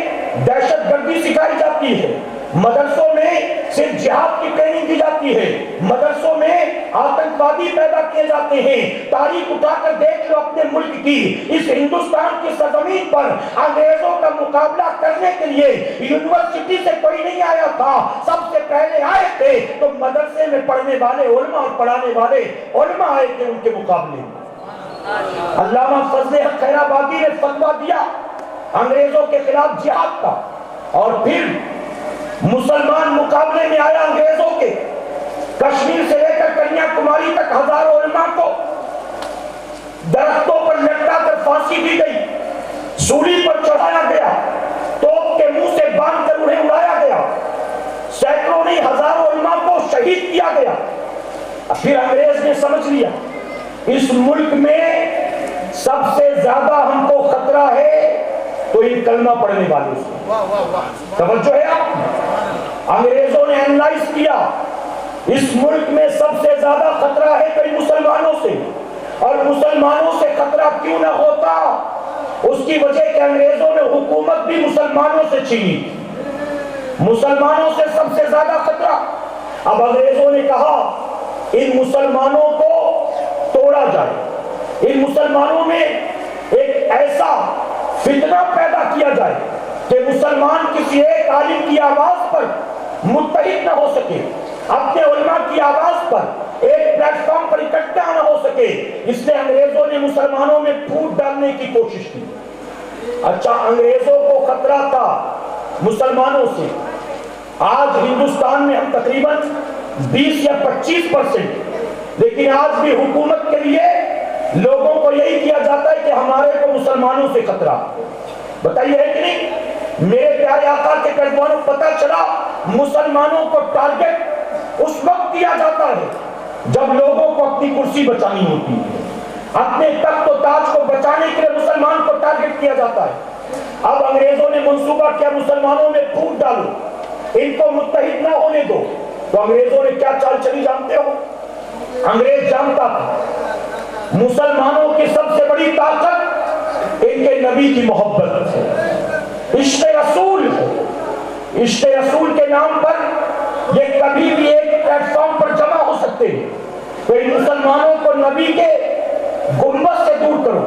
دہشت گردی سکھائی جاتی ہے، مدرسوں میں صرف جہاد کی ٹریننگ دی جاتی ہے، مدرسوں میں آتنکوادی پیدا کیے جاتے ہیں۔ تاریخ اٹھا کر دیکھ لو اپنے ملک کی، اس ہندوستان کی سرزمین پر انگریزوں کا مقابلہ کرنے کے لیے یونیورسٹی سے کوئی نہیں آیا تھا، سب سے پہلے آئے تھے تو مدرسے میں پڑھنے والے علماء اور پڑھانے والے علماء آئے تھے ان کے مقابلے میں۔ علامہ فضل حق خیر آبادی نے فتویٰ دیا انگریزوں کے خلاف جہاد کا، اور پھر مسلمان مقابلے میں آیا انگریزوں کے۔ کشمیر سے لے کر کنیا کماری تک ہزاروں علماء کو درختوں پر لٹکا کر پھانسی دی گئی، سولی پر چڑھایا گیا، توپ کے منہ سے باندھ کر انہیں اڑایا گیا، سینکڑوں نہیں ہزاروں علماء کو شہید کیا گیا۔ پھر انگریز نے سمجھ لیا اس ملک میں سب سے زیادہ ہم کو خطرہ ہے تو ان کلمہ پڑھنے والوں سے۔ توجہ ہے آپ؟ انگریزوں نے اینالائز کیا اس ملک میں سب سے زیادہ خطرہ ہے تو ان مسلمانوں سے، اور مسلمانوں سے خطرہ کیوں نہ ہوتا؟ اس کی وجہ کہ انگریزوں نے حکومت بھی مسلمانوں سے چھینی، مسلمانوں سے سب سے زیادہ خطرہ۔ اب انگریزوں نے کہا ان مسلمانوں کو توڑا جائے، ان مسلمانوں میں ایک ایسا فتنہ پیدا کیا جائے کہ مسلمان کسی ایک عالم کی آواز پر متحد نہ ہو سکے، اپنے علماء کی آواز پر ایک پلیٹ فارم پر اکٹھا نہ ہو سکے۔ اس لیے انگریزوں نے مسلمانوں میں پھوٹ ڈالنے کی کوشش کی۔ اچھا، انگریزوں کو خطرہ تھا مسلمانوں سے۔ آج ہندوستان میں ہم تقریباً 20 یا 25%، لیکن آج بھی حکومت کے لیے لوگوں کو یہی کیا جاتا ہے کہ ہمارے کو مسلمانوں سے خطرہ۔ بتائیے ہے کہ نہیں؟ میرے پیارے آقا کے پیروانوں، پتہ چلا مسلمانوں کو ٹارگٹ اس وقت کیا جاتا ہے جب لوگوں کو اپنی کرسی بچانی ہوتی ہے، اپنے تخت و تاج کو بچانے کے لیے مسلمان کو ٹارگٹ کیا جاتا ہے۔ اب انگریزوں نے منصوبہ کیا مسلمانوں میں پھوٹ ڈالو، ان کو متحد نہ ہونے دو۔ تو انگریزوں نے کیا چال چلی جانتے ہو؟ انگریز جانتا تھا مسلمانوں کی سب سے بڑی طاقت ان کے نبی کی محبت ہے، عشق رسول ہے۔ عشق رسول کے نام پر یہ کبھی بھی ایک پلیٹ فارم پر جمع ہو سکتے ہیں۔ تو ان مسلمانوں کو نبی کے گنبد سے دور کرو،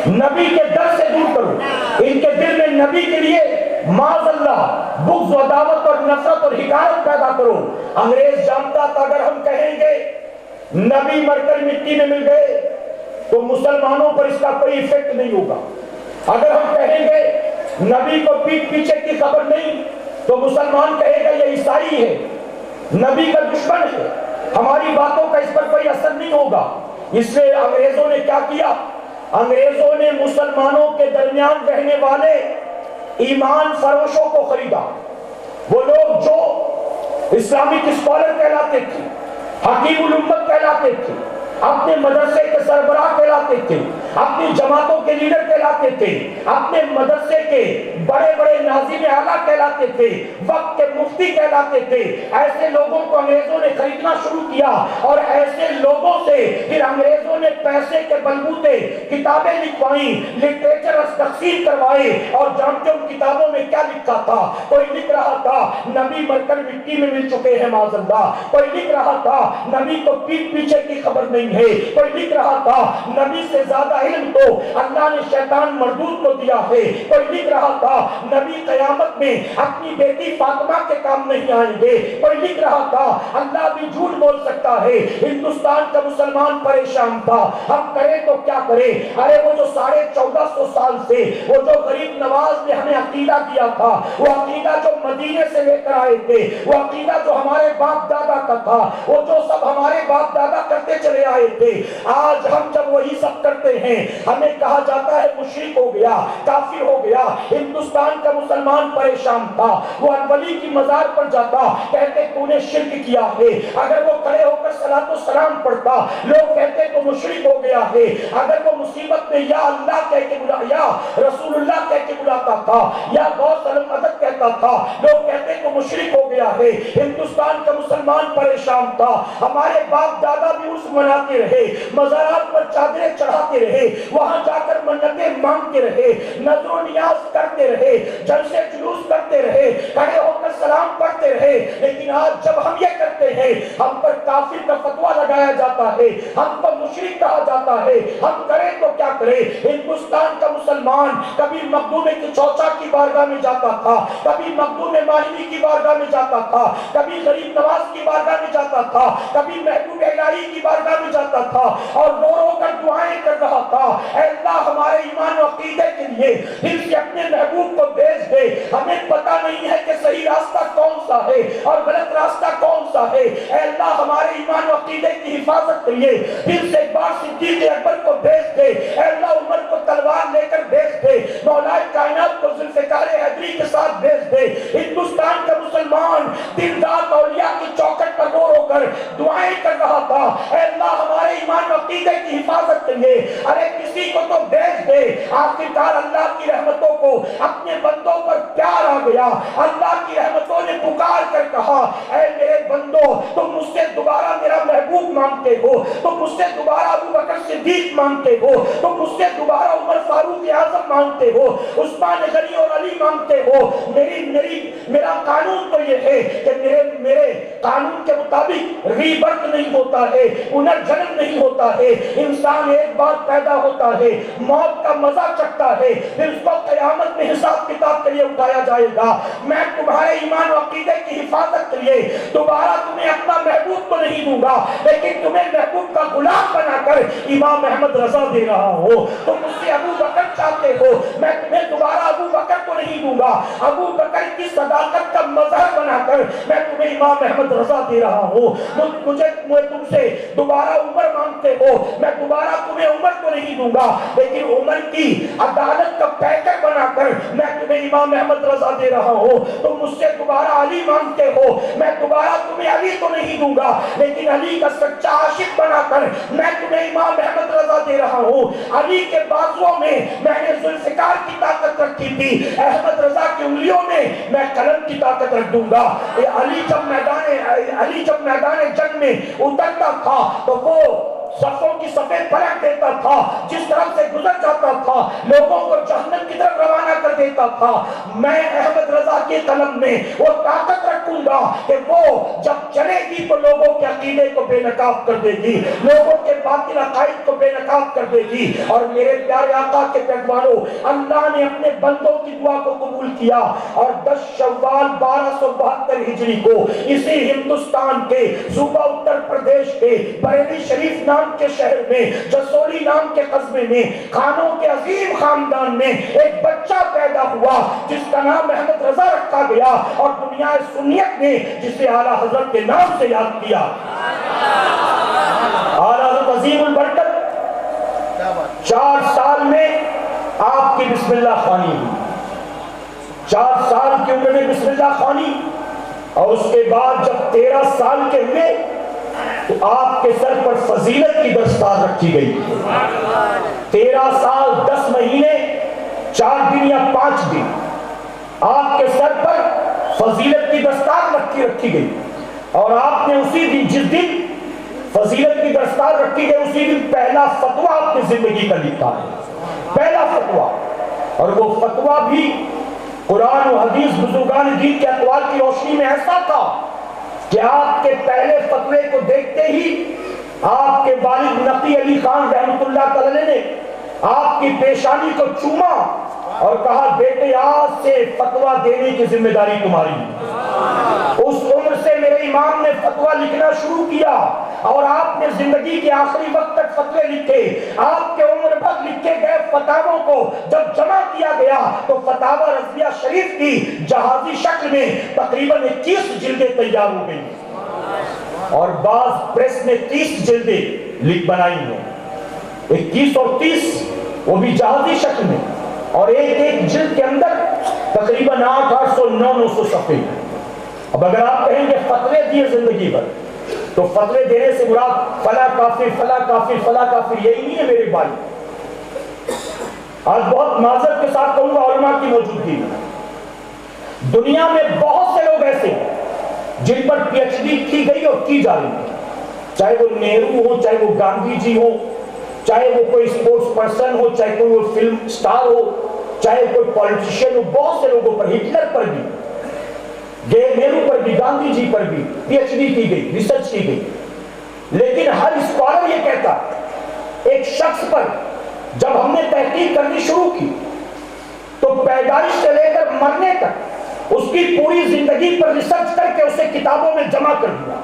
نبی کے در سے دور کرو، ان کے دل میں نبی کے لیے معاذ اللہ بغض و عداوت اور نفرت اور حقارت پیدا کرو۔ انگریز جانتا تھا اگر ہم کہیں گے نبی مر کر مٹی میں مل گئے تو مسلمانوں پر اس کا کوئی ایفیکٹ نہیں ہوگا۔ اگر ہم کہیں گے نبی کو پیٹ پیچھے کی خبر نہیں تو مسلمان کہے گا یہ عیسائی ہے، نبی کا دشمن ہے، ہماری باتوں کا اس پر کوئی اثر نہیں ہوگا۔ اس لیے انگریزوں نے کیا کیا؟ انگریزوں نے مسلمانوں کے درمیان رہنے والے ایمان فروشوں کو خریدا۔ وہ لوگ جو اسلامک اسکالر کہلاتے تھے، حکیم الامت کہلاتے تھے، اپنے مدرسے کے سربراہ کہلاتے تھے، اپنی جماعتوں کے لیڈر کہلاتے تھے، اپنے مدرسے کے بڑے بڑے ناظم اعلیٰ کہلاتے تھے، وقت کے مفتی کہلاتے تھے، ایسے لوگوں کو انگریزوں نے خریدنا شروع کیا، اور ایسے لوگوں سے پھر انگریزوں نے پیسے کے بلبوتے کتابیں لکھوائیں، لٹریچر تقسیم کروائے۔ اور جانتے ان کتابوں میں کیا لکھا تھا؟ کوئی لکھ رہا تھا نبی مر کر مٹی میں مل چکے ہیں معاذ اللہ، کوئی لکھ رہا تھا نبی کو پیٹ پیچھے کی خبر نہیں ہے، کوئی لکھ رہا تھا نبی سے زیادہ علم تو اللہ نے شیطان مردود کو دیا ہے، کوئی لکھ رہا تھا نبی قیامت میں اپنی بیٹی فاطمہ کے کام نہیں آئیں گے، کوئی لکھ رہا تھا اللہ بھی جھوٹ بول سکتا ہے۔ ہندوستان کا مسلمان پریشان تھا، ہم کریں تو کیا کریں؟ ارے وہ جو 1450 سال سے وہ جو غریب نواز نے ہمیں عقیدہ دیا تھا، وہ عقیدہ جو مدینے سے لے کر آئے تھے، وہ عقیدہ جو ہمارے باپ دادا کا تھا، وہ جو سب ہمارے باپ دادا کرتے چلے آئے تھے، آج ہم جب وہی سب کرتے ہیں ہمیں کہا جاتا ہے مشرک ہو گیا، کافر ہو گیا۔ ہندوستان کا مسلمان پریشان تھا، وہ ولی کی مزار پر جاتا، کہتے تو نے شرک کیا ہے، اگر وہ کھڑے ہو کر صلاۃ و سلام پڑھتا لوگ کہتے تو مشرک ہو گیا ہے، اگر وہ مصیبت میں یا اللہ کہہ کے بلا یا رسول اللہ کہہ کے بلاتا تھا یا غوث المدد کہتا تھا لوگ کہتے تو مشرک ہو گیا ہے۔ ہندوستان کا مسلمان پریشان تھا، ہمارے باپ دادا بھی عرس مناتے رہے، مزارات پر چادریں چڑھاتے رہے، وہاں جا کر منتیں مانگتے رہے، نذر و نیاز کرتے رہے، جلسے جلوس کرتے رہے، کھڑے ہو کر سلام پڑھتے رہے، لیکن آج جب ہم یہ کرتے ہیں ہم پر کافر کا فتویٰ لگایا جاتا ہے، ہم پر مشرک کہا جاتا ہے۔ ہم کریں تو کیا کریں؟ ہندوستان کا مسلمان کبھی مخدوم چوچا کی بارگاہ میں جاتا تھا، کبھی مخدوم ماہمی کی بارگاہ میں جاتا تھا، کبھی غریب نواز کی بارگاہ میں جاتا تھا، کبھی محبوب الہی کی بارگاہ میں جاتا تھا اور رو رو کر دعائیں کر رہا تھا، اے اللہ ہمارے ایمان و عقیدے کے لیے پھر سے اپنے محبوب کو بھیج دے، ہمیں پتہ نہیں ہے کہ صحیح راستہ کون سا ہے اور غلط راستہ کون سا ہے، اے اللہ ہمارے ایمان و عقیدے کی حفاظت کے لیے پھر سے ایک بار صدیق اکبر کو بھیج دے، اے اللہ عمر کو تلوار لے کر بھیج دے، مولا کائنات کو ذوالفقار حیدری کے ساتھ بھیج دے۔ ہندوستان کا مسلمان دن رات اولیاء کی چوکٹ پر رو رو کر دعائیں کر رہا تھا، اے اللہ ہمارے ایمان و عقیدے کی حفاظت کے لیے ارے کسی کو تو بھیج دے۔ آخرکار اللہ کی رحمتوں کو اپنے بندوں پر پیار آ گیا، اللہ کی رحمتوں نے پکار کر کہا اے میرے بندوں تم مجھ سے دوبارہ میرا محبوب مانگتے ہو، تم مجھ سے دوبارہ ابو بکر صدیق مانگتے ہو، تم مجھ سے دوبارہ عمر فاروق اعظم مانگتے ہو، عثمان غنی اور علی مانگتے ہو، میرا قانون تو یہ ہے کہ میرے قانون کے مطابق ری برت نہیں ہوتا ہے، پنرجنم نہیں ہوتا ہے، انسان ایک بار پیدا ہوتا ہے، موت کا مزہ چکھتا ہے، پھر اس کو قیامت میں حساب کتاب کے لیے اٹھایا جائے گا۔ میں تمہارے ایمان و عقیدے کی حفاظت کے لیے دوبارہ تمہیں اپنا محبوب تو نہیں دوں گا، لیکن تمہیں محبوب کا غلام بنا کر امام احمد رضا دے رہا ہوں۔ تم مجھ سے ابو بکر چاہتے ہو، میں تمہیں دوبارہ ابو بکر کو نہیں دوں گا، ابو بکر کی صداقت کا مظہر بنا کر میں تمہیں امام احمد رضا دے رہا ہوں۔ مجھے تم سے دوبارہ عمر مانگتے ہو، میں دوبارہ تمہیں عمر کو نہیں دوں گا، لیکن عمر کی عدالت کا پیکر بنا کر میں تمہیں امام احمد رضا دے رہا ہوں۔ تم مجھ سے دوبارہ علی مانگتے ہو، میں دوبارہ تمہیں علی تو نہیں دوں گا، لیکن علی کا سچا عاشق بنا کر میں تمہیں امام احمد رضا دے رہا ہوں۔ علی کے بازوؤں میں میں نے ذوالفقار کی طاقت رکھی تھی، احمد رضا کی انگلیوں میں میں قلم کی طاقت رکھ دوں گا۔ علی جب میدان جنگ میں اترتا تھا تو وہ صفوں کی صفیں پلٹ دیتا تھا، جس طرح سے گزر جاتا تھا لوگوں کو جہنم کی طرف روانہ کر دیتا تھا۔ میں احمد رضا کے قلم میں وہ طاقت رکھوں گا کہ وہ جب چلے گی تو لوگوں کے عقیدے کو بے نقاب کر دے گی، لوگوں کے باطل عقائد کو بے نقاب کر دے گی۔ اور میرے پیارے آقا کے پیغمبروں، اللہ نے اپنے بندوں کی دعا کو قبول کیا اور 10 شوال 1272 ہجری کو اسی ہندوستان کے صوبہ اتر پردیش کے بریلی شریف نام کے شہر میں، جسولی نام کے قصبے میں، خانوں کے عظیم خاندان میں ایک بچہ پیدا ہوا جس کا نام احمد رضا رکھا گیا، اور دنیا سنیت نے جسے اعلیٰ حضرت کے نام سے یاد کیا۔ اعلیٰ حضرت عظیم البرکت 4 سال میں آپ کی بسم اللہ خوانی ہوئی، 4 سال کی عمر میں بسم اللہ خوانی، اور اس کے بعد جب 13 سال کے ہوئے تو آپ کے سر پر فضیلت کی دستار رکھی گئی۔ 13 سال 10 مہینے 4 دن یا 5 دن آپ کے سر پر فضیلت کی دستار رکھی گئی، اور آپ نے اسی دن، جس دن فضیلت کی دستار رکھی گئی، اسی دن پہلا فتویٰ اپنی زندگی کا لکھا ہے، پہلا فتویٰ۔ اور وہ فتویٰ بھی قرآن و حدیث بزرگان دین کے اقوال کی روشنی میں ایسا تھا کہ آپ کے پہلے فتوے کو دیکھتے ہی آپ کے والد نقی علی خان رحمۃ اللہ تعالی نے آپ کی پیشانی کو چوما اور کہا بیٹے آج سے فتویٰ دینے کی ذمہ داری تمہاری ہے۔ اس عمر سے میرے امام نے فتویٰ لکھنا شروع کیا، اور آپ نے زندگی کے آخری وقت تک فتوے لکھے۔ آپ کے عمر بھر لکھے گئے فتاووں کو جب جمع کیا گیا تو فتاوی رضویہ شریف کی جہازی شکل میں تقریباً 21 جلدیں تیار ہو گئی، اور بعض پریس نے 30 جلدیں بنائی ہیں، 21 اور 30 وہ بھی جہازی شکل میں، اور ایک جلد کے اندر تقریباً 800-900 صفحے۔ اب اگر آپ کہیں گے فتوے دیے زندگی بھر، تو فتوے دینے سے مراد فلا کافر فلا کافر فلا کافر یہی نہیں ہے میرے بھائی۔ آج بہت معذرت کے ساتھ کہوں گا علماء کی موجودگی میں دنیا میں بہت سے لوگ ایسے ہیں جن پر پی ایچ ڈی کی گئی اور کی جا رہی ہے، چاہے وہ نہرو ہو، چاہے وہ گاندھی جی ہو، چاہے وہ کوئی اسپورٹس پرسن ہو، چاہے کوئی وہ فلم سٹار ہو، چاہے کوئی پولیٹیشین ہو، بہت سے لوگوں پر، ہٹلر پر بھی نہرو پر بھی، گاندھی جی پر بھی پی ایچ ڈی کی گئی، ریسرچ کی گئی، لیکن ہر اسکالر یہ کہتا ایک شخص پر جب ہم نے تحقیق کرنی شروع کی تو پیدائش سے لے کر مرنے تک اس کی پوری زندگی پر ریسرچ کر کے اسے کتابوں میں جمع کر دیا،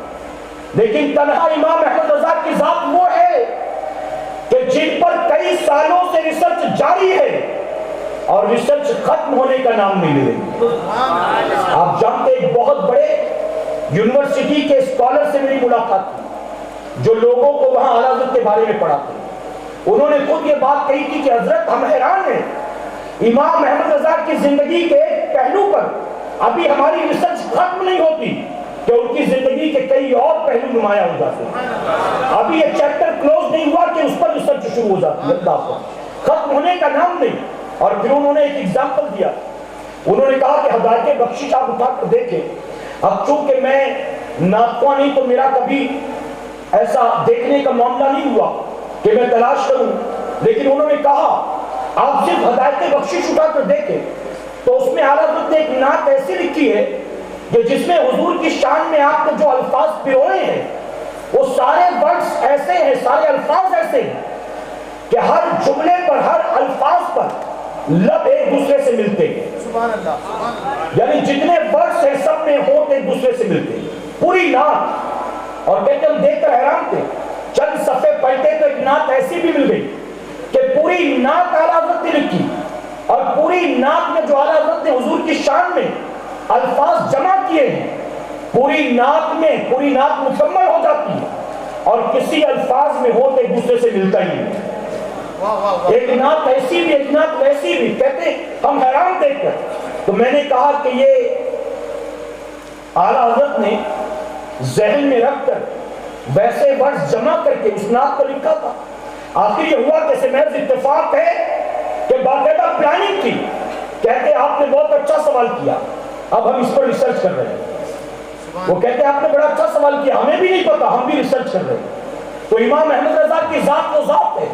لیکن تنہا امام احمد رضا کی ذات وہ ہے کہ جن پر کئی سالوں سے ریسرچ جاری ہے اور ریسرچ ختم ہونے کا نام نہیں لے رہی۔ آپ جانتے ایک بہت بڑے یونیورسٹی کے اسکالر سے میری ملاقات تھی جو لوگوں کو وہاں اعلیٰ حضرت کے بارے میں پڑھاتے، انہوں نے خود یہ بات کہی تھی کہ حضرت ہم حیران ہیں، امام احمد رضا کی زندگی کے ایک پہلو پر ابھی ہماری ریسرچ ختم نہیں ہوتی کہ ان کی زندگی کے کئی اور پہلو نمایاں ہو جاتے ہیں، ابھی یہ چیپٹر کلوز نہیں ہوا کہ اس پر ریسرچ شروع ہو جاتی ہے، ختم ہونے کا نام نہیں۔ اور پھر انہوں نے ایک ایگزامپل دیا، انہوں نے کہا کہ ہدایت بخشش آپ اٹھا کر دیکھیں، اب چونکہ میں ناخواں نہیں تو میرا کبھی ایسا دیکھنے کا معاملہ نہیں ہوا کہ میں تلاش کروں، لیکن انہوں نے کہا آپ صرف ہدایت بخشش اٹھا کر دیکھیں تو اس میں اعلیٰ حضرت نے ایک نعت ایسی لکھی ہے کہ جس میں حضور کی شان میں آپ نے جو الفاظ پروئے ہیں وہ سارے ورڈز ایسے ہیں، سارے الفاظ ایسے ہیں کہ ہر جملے پر، ہر الفاظ پر لب ایک دوسرے سے ملتے ہیں، سبحان اللہ، یعنی جتنے ورڈز ہیں سب میں ہوٹ ایک دوسرے سے ملتے ہیں، پوری نعت۔ اور کہتے ہم دیکھ کر حیران تھے، چند صفحے پلٹے تو ایک نعت ایسی بھی مل گئی کہ پوری نعت اعلیٰ حضرت نے لکھی، اور پوری نعت میں جو اعلیٰ حضرت نے حضور کی شان میں الفاظ جمع کیے ہیں، پوری نعت میں پوری نعت مکمل ہو جاتی ہے اور کسی الفاظ میں ہوٹ ایک دوسرے سے ملتا ہی نہیں، ایک نعت ایسی بھی ایک نعت ویسی بھی، کہتے ہم حیران دیکھ کر۔ تو میں نے کہا کہ یہ اعلیٰ حضرت نے ذہن میں رکھ کر ویسے ورڈز جمع کر کے اس نعت کو لکھا تھا۔ آخر یہ ہوا کہ محض اتفاق ہے کہ باقاعدہ پلاننگ تھی، کہتے آپ نے بہت اچھا سوال کیا، اب ہم اس پر ریسرچ کر رہے ہیں۔ وہ کہتے آپ نے بڑا اچھا سوال کیا، ہمیں بھی نہیں پتا، ہم بھی ریسرچ کر رہے ہیں۔ تو امام احمد رضا کی ذات وہ ذات ہے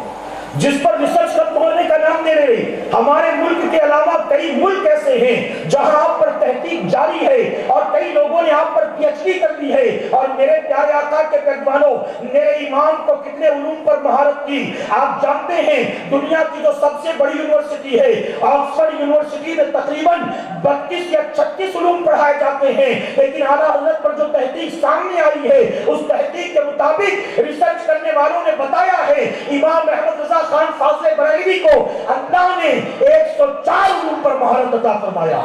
جس پر ریسرچ ختم ہونے کا نام دے رہے ہیں۔ ہمارے ملک کے علاوہ کئی ملک ایسے ہیں جہاں آپ پر تحقیق جاری ہے اور کئی لوگوں نے آپ پر پی ایچ ڈی کر لی ہے، اور میرے پیارے آقا کے پیغمبروں، میرے امام کو کتنے علوم پر مہارت کی آپ جانتے ہیں۔ دنیا کی جو سب سے بڑی یونیورسٹی ہے آکسفورڈ یونیورسٹی میں تقریباً 32 یا 36 علوم پڑھائے جاتے ہیں، لیکن اعلیٰ حضرت پر جو تحقیق سامنے آئی ہے اس تحقیق کے مطابق ریسرچ کرنے والوں نے بتایا ہے امام احمد رضا خان فاضل بریلوی کو اللہ نے 104 علوم پر مہارت عطا فرمایا۔